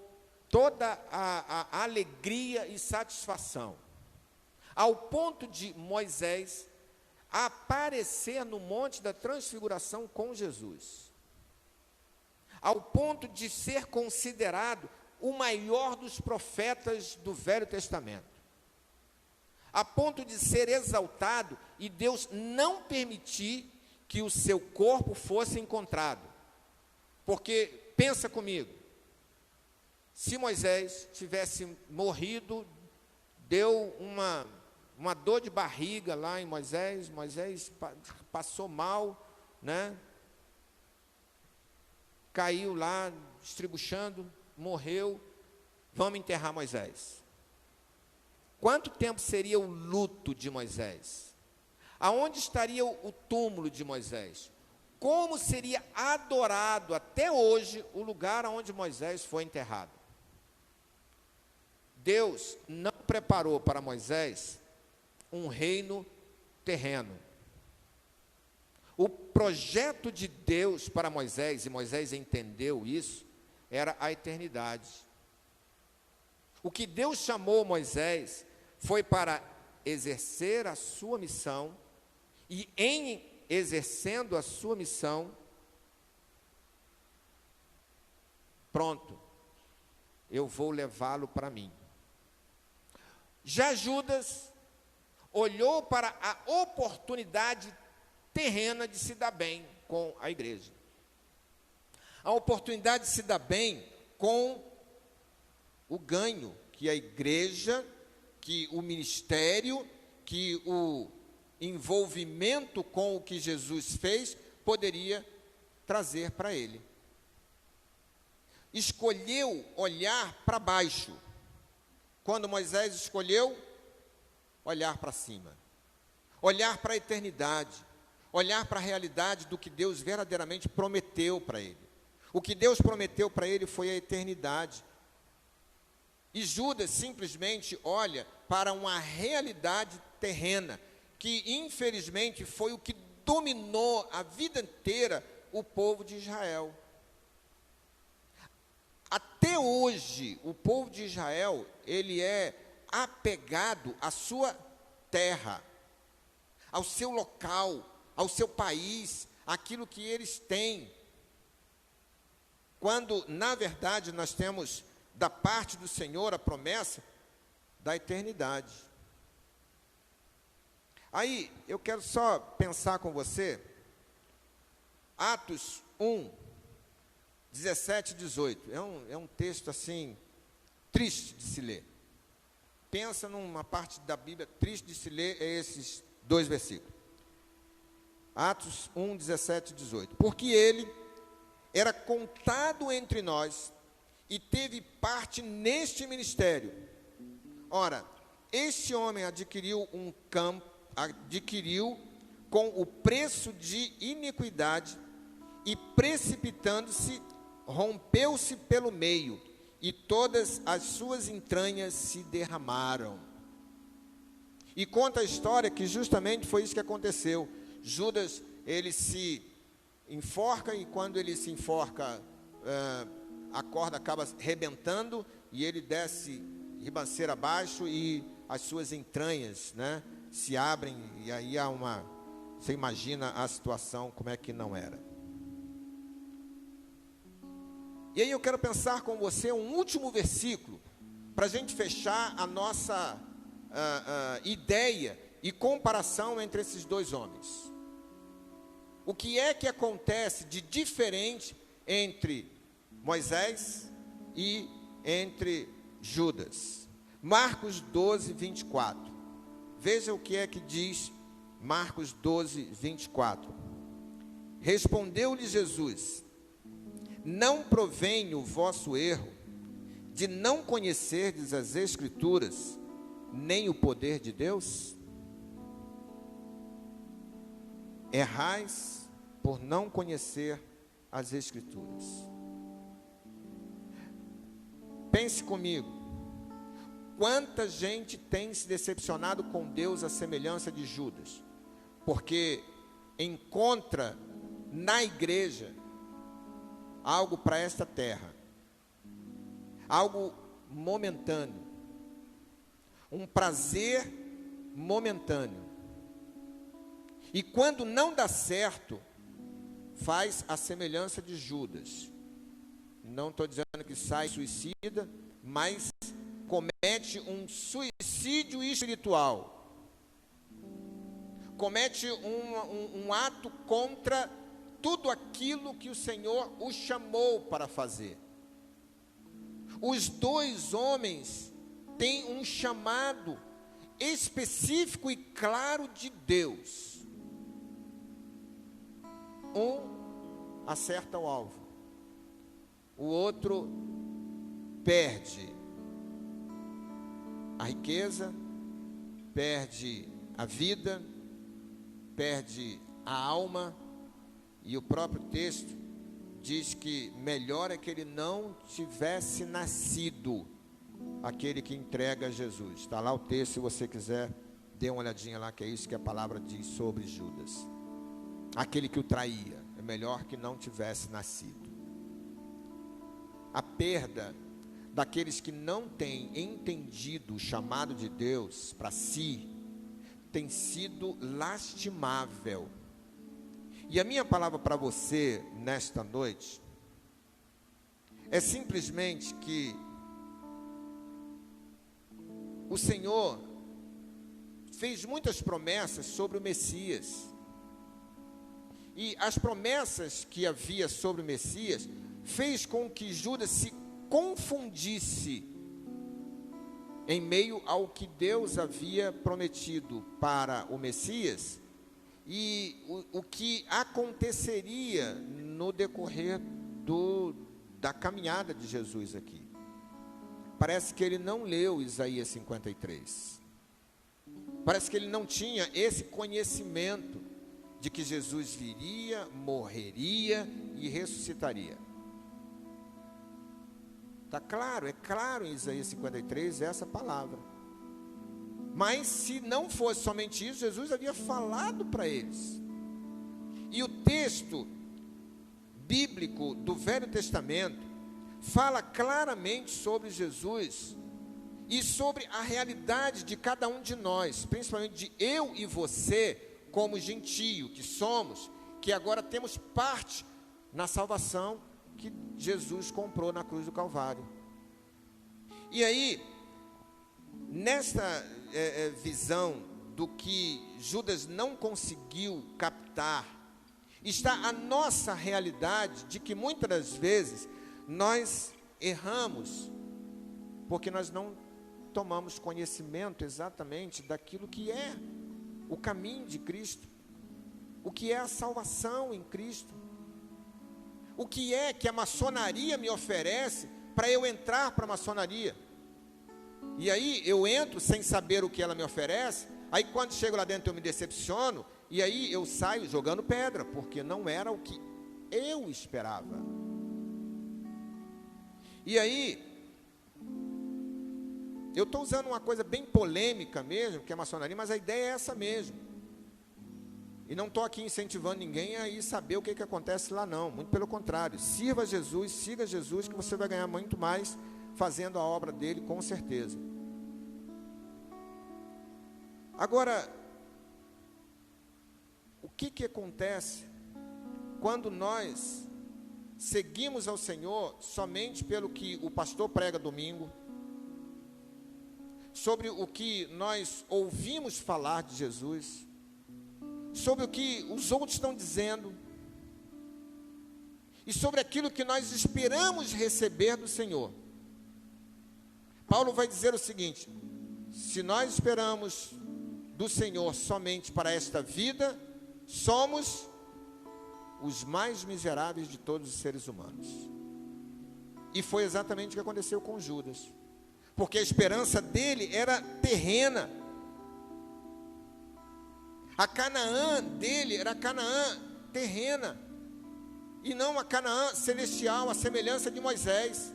toda a alegria e satisfação, ao ponto de Moisés aparecer no Monte da Transfiguração com Jesus, ao ponto de ser considerado o maior dos profetas do Velho Testamento, a ponto de ser exaltado e Deus não permitir que o seu corpo fosse encontrado. Porque, pensa comigo, se Moisés tivesse morrido, deu uma dor de barriga lá em Moisés passou mal, né? Caiu lá, estribuchando, morreu, vamos enterrar Moisés. Quanto tempo seria o luto de Moisés? Aonde estaria o túmulo de Moisés? Como seria adorado até hoje o lugar onde Moisés foi enterrado? Deus não preparou para Moisés um reino terreno. O projeto de Deus para Moisés, e Moisés entendeu isso, era a eternidade. O que Deus chamou Moisés foi para exercer a sua missão, e em exercendo a sua missão, pronto, eu vou levá-lo para mim. Já Judas olhou para a oportunidade terrena de se dar bem com a igreja, a oportunidade de se dar bem com o ganho que a igreja, que o ministério, que o envolvimento com o que Jesus fez poderia trazer para ele. Escolheu olhar para baixo, quando Moisés escolheu olhar para cima, olhar para a eternidade, olhar para a realidade do que Deus verdadeiramente prometeu para ele. O que Deus prometeu para ele foi a eternidade. E Judas simplesmente olha para uma realidade terrena, que infelizmente foi o que dominou a vida inteira o povo de Israel. Até hoje, o povo de Israel, ele é apegado à sua terra, ao seu local, ao seu país, aquilo que eles têm. Quando, na verdade, nós temos da parte do Senhor a promessa da eternidade. Aí, eu quero só pensar com você, Atos 1, 17 e 18, é um texto assim, triste de se ler. Pensa numa parte da Bíblia triste de se ler, é esses dois versículos. Atos 1, 17 e 18. Porque ele era contado entre nós e teve parte neste ministério. Ora, este homem adquiriu um campo, adquiriu com o preço de iniquidade, e precipitando-se, rompeu-se pelo meio, e todas as suas entranhas se derramaram. E conta a história que justamente foi isso que aconteceu. Judas, ele se enforca, e quando ele se enforca, a corda acaba rebentando, e ele desce ribanceira abaixo, e as suas entranhas, né, se abrem, e aí há uma... Você imagina a situação, como é que não era. E aí eu quero pensar com você um último versículo, para a gente fechar a nossa ideia e comparação entre esses dois homens. O que é que acontece de diferente entre Moisés e entre Judas? Marcos 12, 24. Veja o que é que diz Marcos 12, 24. Respondeu-lhe Jesus: não provém o vosso erro de não conhecerdes as Escrituras, nem o poder de Deus? Errais por não conhecer as Escrituras. Pense comigo. Quanta gente tem se decepcionado com Deus à semelhança de Judas, porque encontra na igreja algo para esta terra, algo momentâneo, um prazer momentâneo, e quando não dá certo, faz a semelhança de Judas. Não estou dizendo que sai suicida, mas comete um suicídio espiritual, comete um ato contra tudo aquilo que o Senhor o chamou para fazer. Os dois homens têm um chamado específico e claro de Deus. Um acerta o alvo, o outro perde a riqueza, perde a vida, perde a alma, e o próprio texto diz que melhor é que ele não tivesse nascido, aquele que entrega a Jesus. Está lá o texto, se você quiser, dê uma olhadinha lá, que é isso que a palavra diz sobre Judas. Aquele que o traía, é melhor que não tivesse nascido. A perda daqueles que não têm entendido o chamado de Deus para si, tem sido lastimável. E a minha palavra para você, nesta noite, é simplesmente que o Senhor fez muitas promessas sobre o Messias. E as promessas que havia sobre o Messias fez com que Judas se confundisse em meio ao que Deus havia prometido para o Messias e o que aconteceria no decorrer da caminhada de Jesus aqui. Parece que ele não leu Isaías 53. Parece que ele não tinha esse conhecimento de que Jesus viria, morreria e ressuscitaria. Está claro, é claro em Isaías 53 essa palavra. Mas se não fosse somente isso, Jesus havia falado para eles. E o texto bíblico do Velho Testamento fala claramente sobre Jesus e sobre a realidade de cada um de nós, principalmente de eu e você, como gentio que somos, que agora temos parte na salvação que Jesus comprou na cruz do Calvário. E aí, nesta visão do que Judas não conseguiu captar, está a nossa realidade de que muitas das vezes nós erramos, porque nós não tomamos conhecimento exatamente daquilo que é o caminho de Cristo, o que é a salvação em Cristo, o que é que a maçonaria me oferece para eu entrar para a maçonaria. E aí eu entro sem saber o que ela me oferece. Aí quando chego lá dentro eu me decepciono. E aí eu saio jogando pedra, porque não era o que eu esperava. E aí, eu estou usando uma coisa bem polêmica mesmo, que é a maçonaria, mas a ideia é essa mesmo. E não estou aqui incentivando ninguém a ir saber o que acontece lá não, muito pelo contrário. Sirva Jesus, siga Jesus, que você vai ganhar muito mais fazendo a obra dele, com certeza. Agora, o que acontece quando nós seguimos ao Senhor somente pelo que o pastor prega domingo, sobre o que nós ouvimos falar de Jesus, sobre o que os outros estão dizendo, e sobre aquilo que nós esperamos receber do Senhor? Paulo vai dizer o seguinte: se nós esperamos do Senhor somente para esta vida, somos os mais miseráveis de todos os seres humanos. E foi exatamente o que aconteceu com Judas, porque a esperança dele era terrena. A Canaã dele era a Canaã terrena, e não a Canaã celestial, a semelhança de Moisés,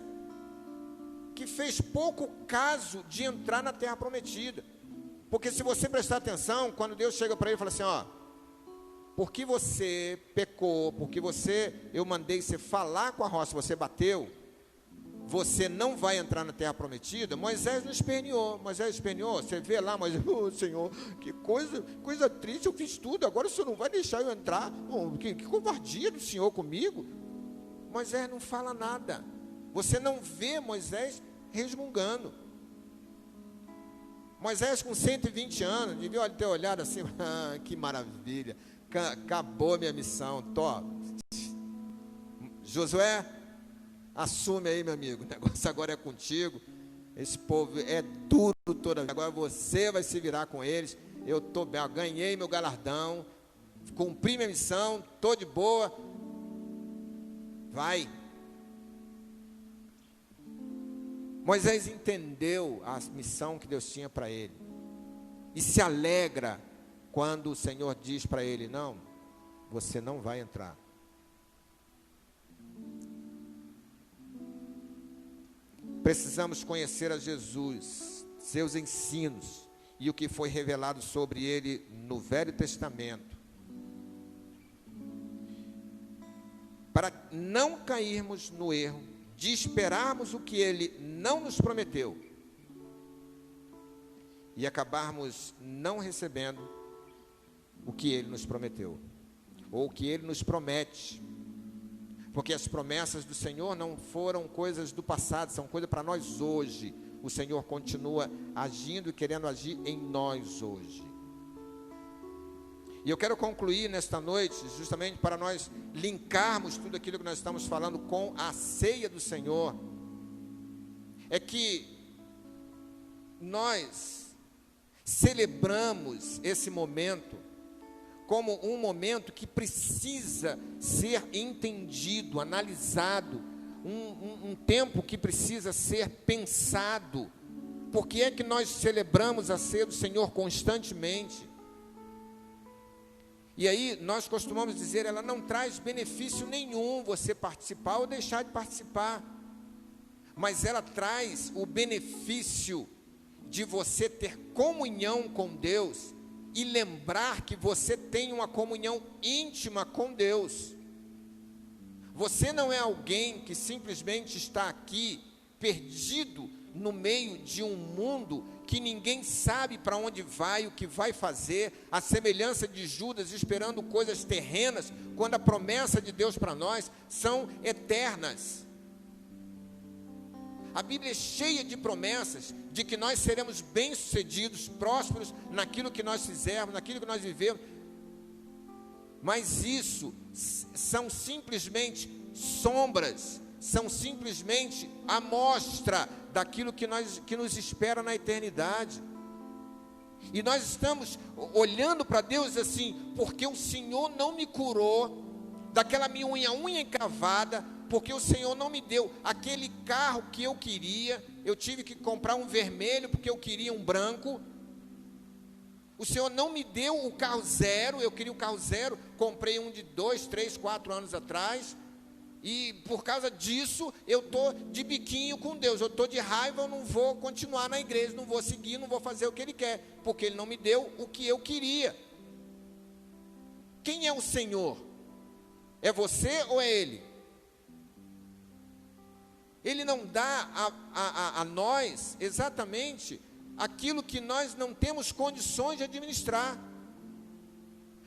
que fez pouco caso de entrar na terra prometida. Porque se você prestar atenção, quando Deus chega para ele e fala assim, ó, porque você pecou, porque eu mandei você falar com a rocha, você bateu, você não vai entrar na terra prometida. Moisés não esperneou. Moisés esperneou. Você vê lá, Moisés, oh, Senhor, que coisa triste, eu fiz tudo, agora o Senhor não vai deixar eu entrar. Oh, que covardia do Senhor comigo. Moisés não fala nada. Você não vê Moisés resmungando. Moisés com 120 anos, devia ter olhado assim, ah, que maravilha, acabou minha missão, Josué, assume aí, meu amigo, o negócio agora é contigo, esse povo é duro toda vez, agora você vai se virar com eles, eu ganhei meu galardão, cumpri minha missão, estou de boa, vai. Moisés entendeu a missão que Deus tinha para ele, e se alegra quando o Senhor diz para ele, não, você não vai entrar. Precisamos conhecer a Jesus, seus ensinos, e o que foi revelado sobre ele no Velho Testamento, para não cairmos no erro de esperarmos o que ele não nos prometeu e acabarmos não recebendo o que ele nos prometeu, ou o que ele nos promete, porque as promessas do Senhor não foram coisas do passado, são coisas para nós hoje. O Senhor continua agindo e querendo agir em nós hoje. E eu quero concluir nesta noite, justamente para nós linkarmos tudo aquilo que nós estamos falando com a ceia do Senhor, é que nós celebramos esse momento como um momento que precisa ser entendido, analisado, um tempo que precisa ser pensado. Por que é que nós celebramos a ceia do Senhor constantemente? E aí nós costumamos dizer, ela não traz benefício nenhum você participar ou deixar de participar, mas ela traz o benefício de você ter comunhão com Deus e lembrar que você tem uma comunhão íntima com Deus. Você não é alguém que simplesmente está aqui perdido no meio de um mundo que ninguém sabe para onde vai, o que vai fazer, a semelhança de Judas esperando coisas terrenas, quando a promessa de Deus para nós são eternas. A Bíblia é cheia de promessas de que nós seremos bem-sucedidos, prósperos naquilo que nós fizermos, naquilo que nós vivemos. Mas isso são simplesmente sombras, são simplesmente amostra daquilo que nos espera na eternidade. E nós estamos olhando para Deus assim, porque o Senhor não me curou daquela minha unha encravada, porque o Senhor não me deu aquele carro que eu queria, eu tive que comprar um vermelho porque eu queria um branco. O Senhor não me deu o carro zero, eu queria um carro zero, comprei um de 2, 3, 4 anos atrás, e por causa disso, eu estou de biquinho com Deus, eu estou de raiva, eu não vou continuar na igreja, não vou seguir, não vou fazer o que Ele quer, porque Ele não me deu o que eu queria. Quem é o Senhor? É você ou é Ele? Ele não dá a nós exatamente aquilo que nós não temos condições de administrar.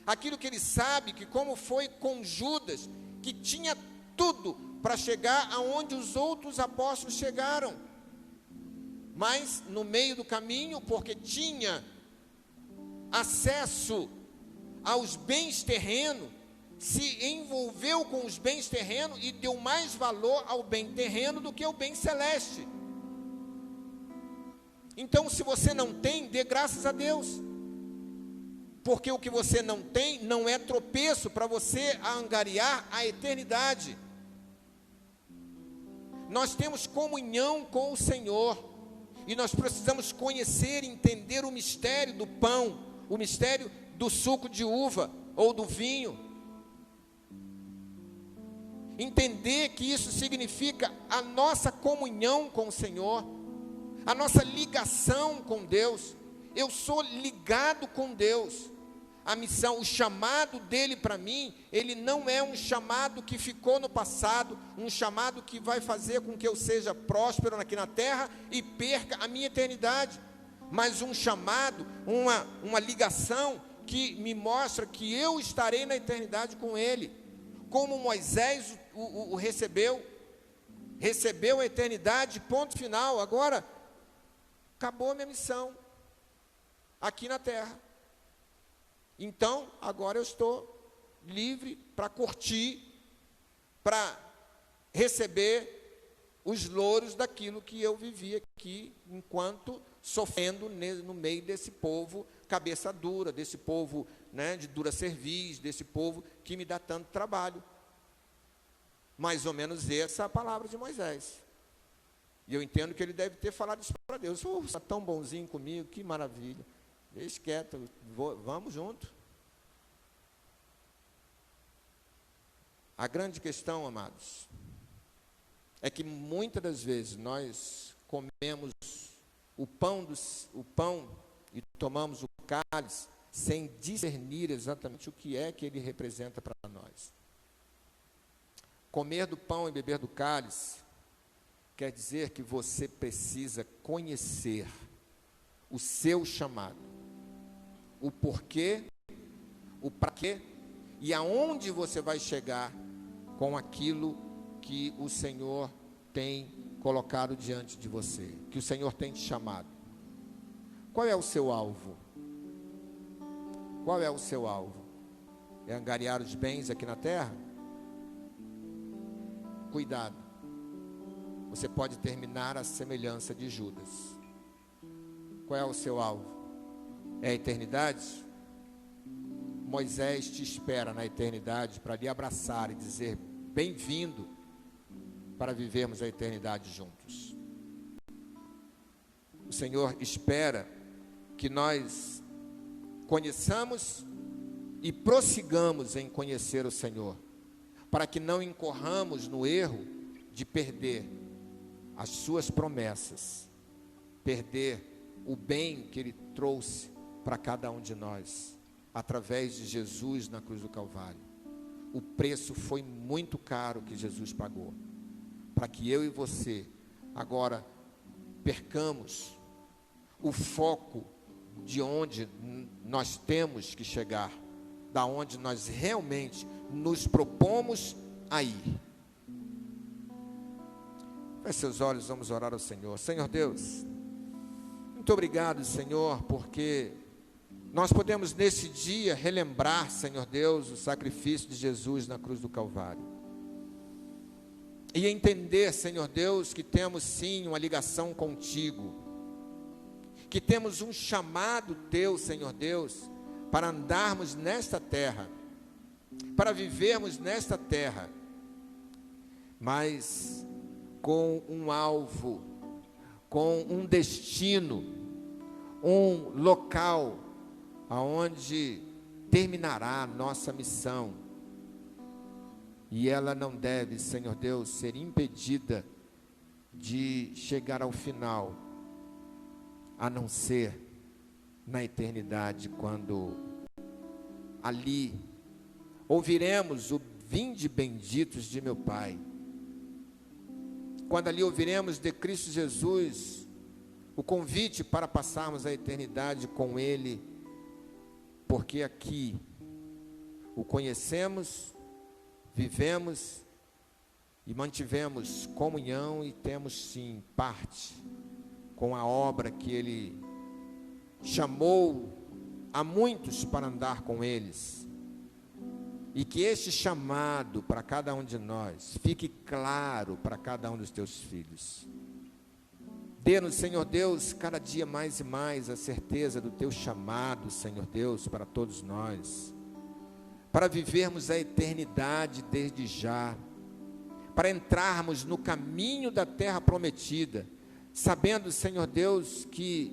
Aquilo que Ele sabe, que como foi com Judas, que tinha tudo para chegar aonde os outros apóstolos chegaram. Mas no meio do caminho, porque tinha acesso aos bens terrenos, se envolveu com os bens terrenos e deu mais valor ao bem terreno do que ao bem celeste. Então, se você não tem, dê graças a Deus, porque o que você não tem não é tropeço para você angariar a eternidade. Nós temos comunhão com o Senhor, e nós precisamos conhecer e entender o mistério do pão, o mistério do suco de uva ou do vinho. Entender que isso significa a nossa comunhão com o Senhor, a nossa ligação com Deus. Eu sou ligado com Deus. A missão, o chamado dele para mim, ele não é um chamado que ficou no passado, um chamado que vai fazer com que eu seja próspero aqui na terra e perca a minha eternidade, mas um chamado, uma ligação que me mostra que eu estarei na eternidade com ele, como Moisés o recebeu a eternidade, ponto final. Agora, acabou a minha missão aqui na terra. Então, agora eu estou livre para curtir, para receber os louros daquilo que eu vivi aqui, enquanto sofrendo no meio desse povo cabeça dura, desse povo, né, de dura cerviz, desse povo que me dá tanto trabalho. Mais ou menos essa é a palavra de Moisés. E eu entendo que ele deve ter falado isso para Deus. Você está tão bonzinho comigo, que maravilha. Deixa quieto, vamos junto. A grande questão, amados, é que muitas das vezes nós comemos o pão e tomamos o cálice sem discernir exatamente o que é que ele representa para nós. Comer do pão e beber do cálice quer dizer que você precisa conhecer o seu chamado, o porquê, o para quê e aonde você vai chegar com aquilo que o Senhor tem colocado diante de você, que o Senhor tem te chamado. Qual é o seu alvo? Qual é o seu alvo? É angariar os bens aqui na terra? Cuidado, você pode terminar a semelhança de Judas. Qual é o seu alvo? É a eternidade? Moisés te espera na eternidade para lhe abraçar e dizer: bem-vindo, para vivermos a eternidade juntos. O Senhor espera que nós conheçamos e prossigamos em conhecer o Senhor, para que não incorramos no erro de perder as suas promessas, perder o bem que Ele trouxe para cada um de nós, através de Jesus na cruz do Calvário. O preço foi muito caro que Jesus pagou, para que eu e você agora percamos o foco de onde nós temos que chegar, da onde nós realmente nos propomos a ir. Feche seus olhos, vamos orar ao Senhor. Senhor Deus, muito obrigado, Senhor, porque nós podemos nesse dia relembrar, Senhor Deus, o sacrifício de Jesus na cruz do Calvário. E entender, Senhor Deus, que temos sim uma ligação contigo, que temos um chamado teu, Senhor Deus, para andarmos nesta terra, para vivermos nesta terra, mas com um alvo, com um destino, um local aonde terminará a nossa missão. E ela não deve, Senhor Deus, ser impedida de chegar ao final, a não ser na eternidade, quando ali ouviremos o vinde benditos de meu Pai. Quando ali ouviremos de Cristo Jesus o convite para passarmos a eternidade com Ele, porque aqui o conhecemos, vivemos e mantivemos comunhão e temos sim parte com a obra que Ele chamou a muitos para andar com eles. E que este chamado para cada um de nós fique claro para cada um dos teus filhos. Dê-nos, Senhor Deus, cada dia mais e mais a certeza do teu chamado, Senhor Deus, para todos nós, para vivermos a eternidade desde já, para entrarmos no caminho da terra prometida, sabendo, Senhor Deus, que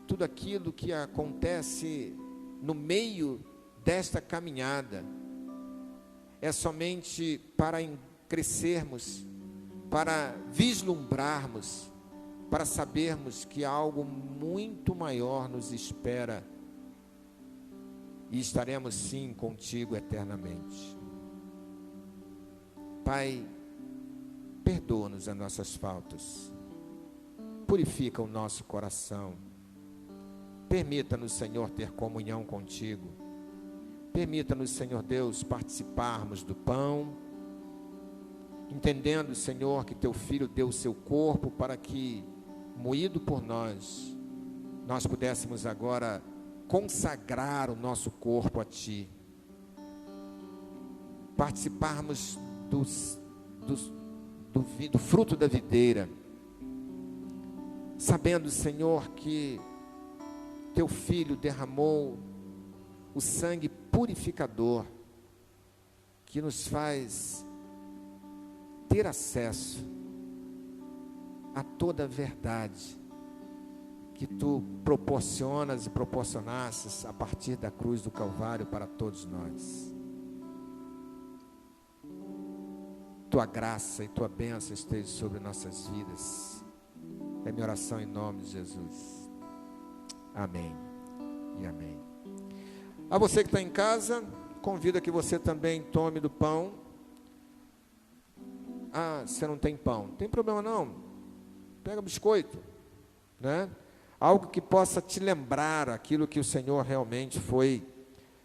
tudo aquilo que acontece no meio desta caminhada é somente para crescermos, para vislumbrarmos, para sabermos que algo muito maior nos espera e estaremos sim contigo eternamente. Pai, perdoa-nos as nossas faltas, purifica o nosso coração, permita-nos, Senhor, ter comunhão contigo. Permita-nos, Senhor Deus, participarmos do pão, entendendo, Senhor, que teu Filho deu o seu corpo para que, moído por nós, nós pudéssemos agora consagrar o nosso corpo a Ti. Participarmos do fruto da videira, sabendo, Senhor, que teu Filho derramou o sangue purificador, que nos faz ter acesso a toda a verdade que tu proporcionas e proporcionasses a partir da cruz do Calvário para todos nós. Tua graça e tua bênção esteja sobre nossas vidas. É minha oração em nome de Jesus. Amém e amém. A você que está em casa, convido que você também tome do pão. Ah, você não tem pão, não tem problema não, pega biscoito, né? Algo que possa te lembrar aquilo que o Senhor realmente foi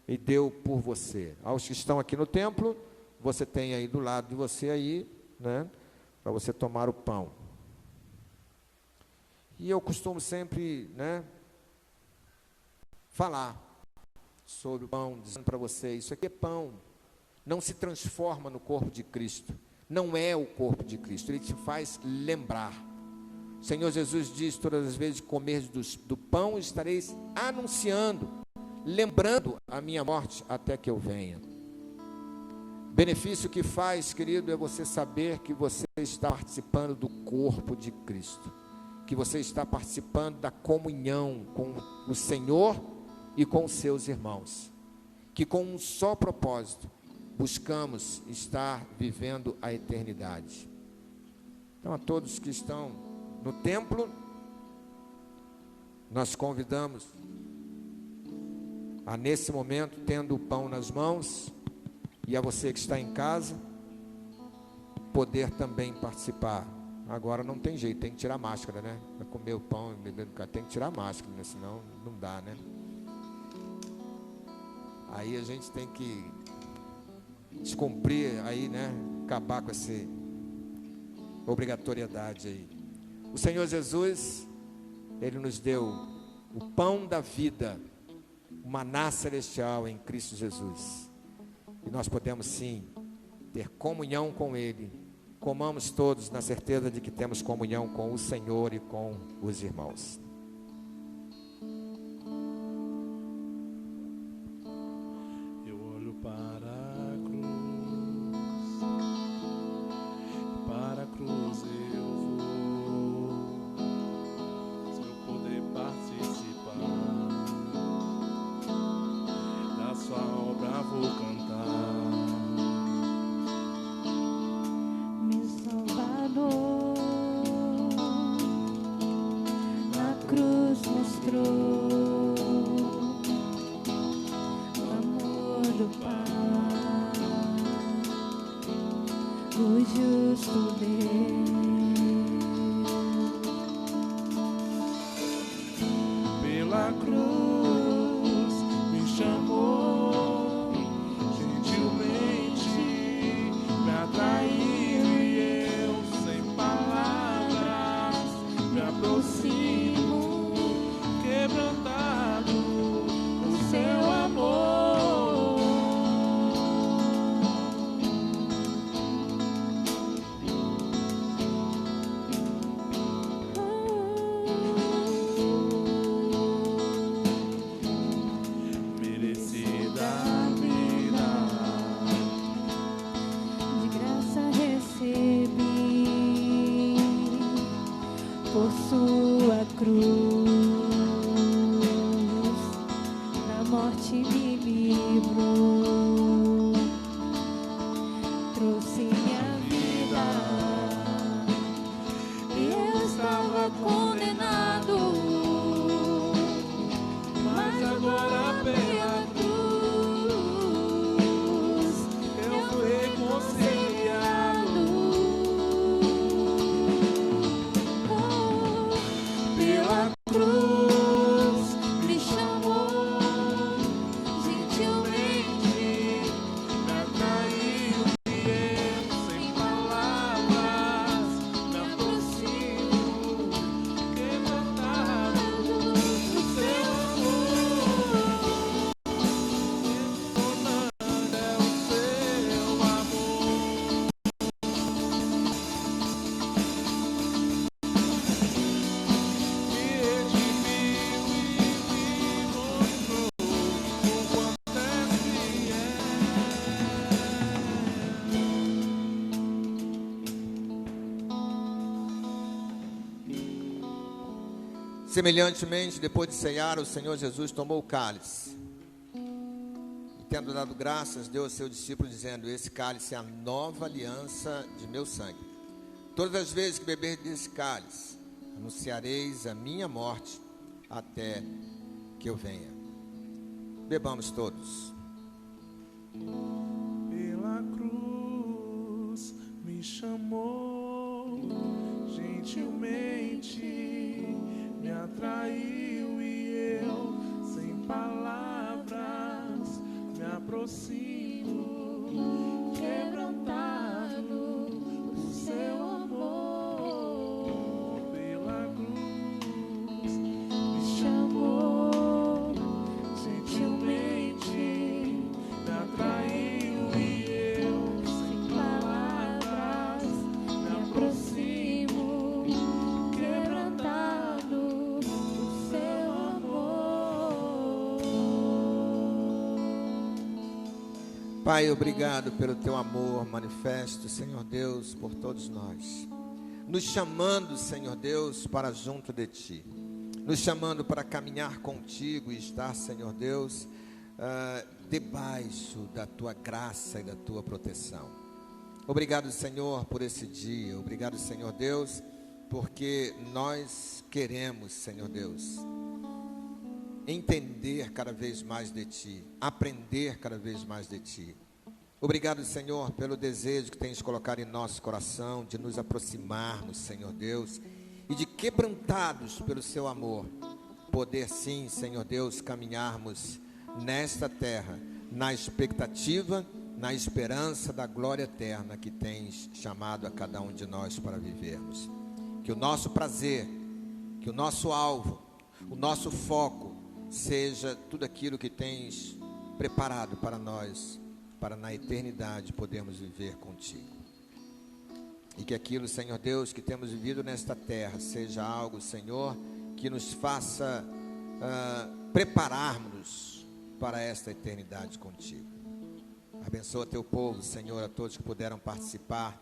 e deu por você. Aos que estão aqui no templo, você tem aí do lado de você aí, né, para você tomar o pão. E eu costumo sempre, né, falar sobre o pão, dizendo para você, isso aqui é pão, não se transforma no corpo de Cristo, não é o corpo de Cristo, ele te faz lembrar. O Senhor Jesus diz, todas as vezes que comerdes do pão, estareis anunciando, lembrando a minha morte até que eu venha. Benefício que faz, querido, é você saber que você está participando do corpo de Cristo, que você está participando da comunhão com o Senhor e com os seus irmãos, que com um só propósito, buscamos estar vivendo a eternidade. Então, a todos que estão no templo, nós convidamos a, nesse momento, tendo o pão nas mãos, e a você que está em casa, poder também participar. Agora não tem jeito, tem que tirar a máscara, né? Para comer o pão e beber do café, tem que tirar a máscara, né? Senão não dá, né? Aí a gente tem que descumprir aí, né? Acabar com essa obrigatoriedade aí. O Senhor Jesus, Ele nos deu o pão da vida, o maná celestial em Cristo Jesus. E nós podemos sim ter comunhão com Ele. Comamos todos na certeza de que temos comunhão com o Senhor e com os irmãos. Eu olho para a cruz eu vou. mostrou o amor do Pai, o justo Deus. Pela cruz me chamou, gentilmente me atraiu e eu, sem palavras, me aproximo, quebrantado no seu amor. Merecida vida, De graça recebi por sua cruz, da morte me livrou, trouxe minha vida e eu estava condenado, mas agora pela cruz eu fui reconciliado. Pela cruz me chamou, gentilmente Me atraiu e eu, sem palavras, me aproximo, quebrantado no seu amor. Tornando é o seu amor. Me redimiu e me mostrou o quanto é fiel. Semelhantemente, depois de ceiar, o Senhor Jesus tomou o cálice e, tendo dado graças, deu ao seu discípulo, dizendo: esse cálice é a nova aliança de meu sangue. Todas as vezes que beber desse cálice, anunciareis a minha morte até que eu venha. Bebamos todos. Pela cruz me chamou, gentilmente me atraiu e eu, sem palavras, me aproximo, quebrantado no seu amor. Pela cruz me chamou, gentilmente me atraiu e eu, sem palavras, me aproximo, quebrantado no seu amor. Pai, obrigado pelo teu amor manifesto, Senhor Deus, por todos nós. Nos chamando, Senhor Deus, para junto de ti. Nos chamando para caminhar contigo e estar, Senhor Deus, debaixo da tua graça e da tua proteção. Obrigado, Senhor, por esse dia. Obrigado, Senhor Deus, porque nós queremos, Senhor Deus, entender cada vez mais de ti, aprender cada vez mais de ti. Obrigado, Senhor, pelo desejo que tens colocado em nosso coração de nos aproximarmos, Senhor Deus, e de, quebrantados pelo seu amor, poder sim, Senhor Deus, caminharmos nesta terra, na expectativa, na esperança da glória eterna que tens chamado a cada um de nós para vivermos. Que o nosso prazer, que o nosso alvo, o nosso foco seja tudo aquilo que tens preparado para nós, para na eternidade podermos viver contigo. E que aquilo, Senhor Deus, que temos vivido nesta terra seja algo, Senhor, que nos faça prepararmos para esta eternidade contigo. Abençoa teu povo, Senhor, a todos que puderam participar,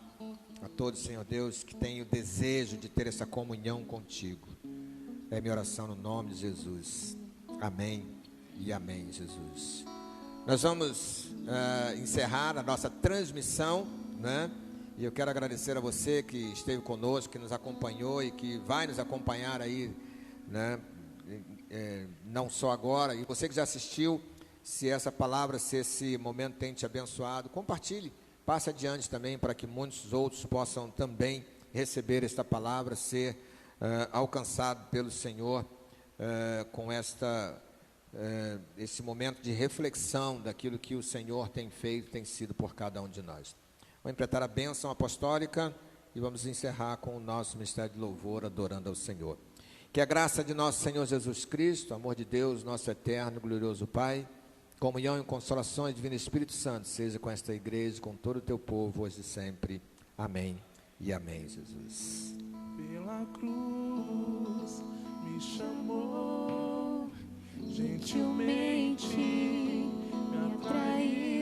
a todos, Senhor Deus, que têm o desejo de ter essa comunhão contigo. É minha oração no nome de Jesus. Amém e amém, Jesus. Nós vamos encerrar a nossa transmissão, né? E eu quero agradecer a você que esteve conosco, que nos acompanhou e que vai nos acompanhar aí, né? não só agora, e você que já assistiu, se essa palavra, se esse momento tem te abençoado, compartilhe, passe adiante também para que muitos outros possam também receber esta palavra, ser alcançado pelo Senhor com esse momento de reflexão daquilo que o Senhor tem feito, tem sido por cada um de nós. Vamos implementar a bênção apostólica e vamos encerrar com o nosso ministério de louvor, adorando ao Senhor. Que a graça de nosso Senhor Jesus Cristo, o amor de Deus, nosso eterno e glorioso Pai, comunhão e consolação do Divino Espírito Santo, seja com esta igreja, com todo o teu povo, hoje e sempre. Amém e amém, Jesus. Pela cruz me chamou, gentilmente me atraiu.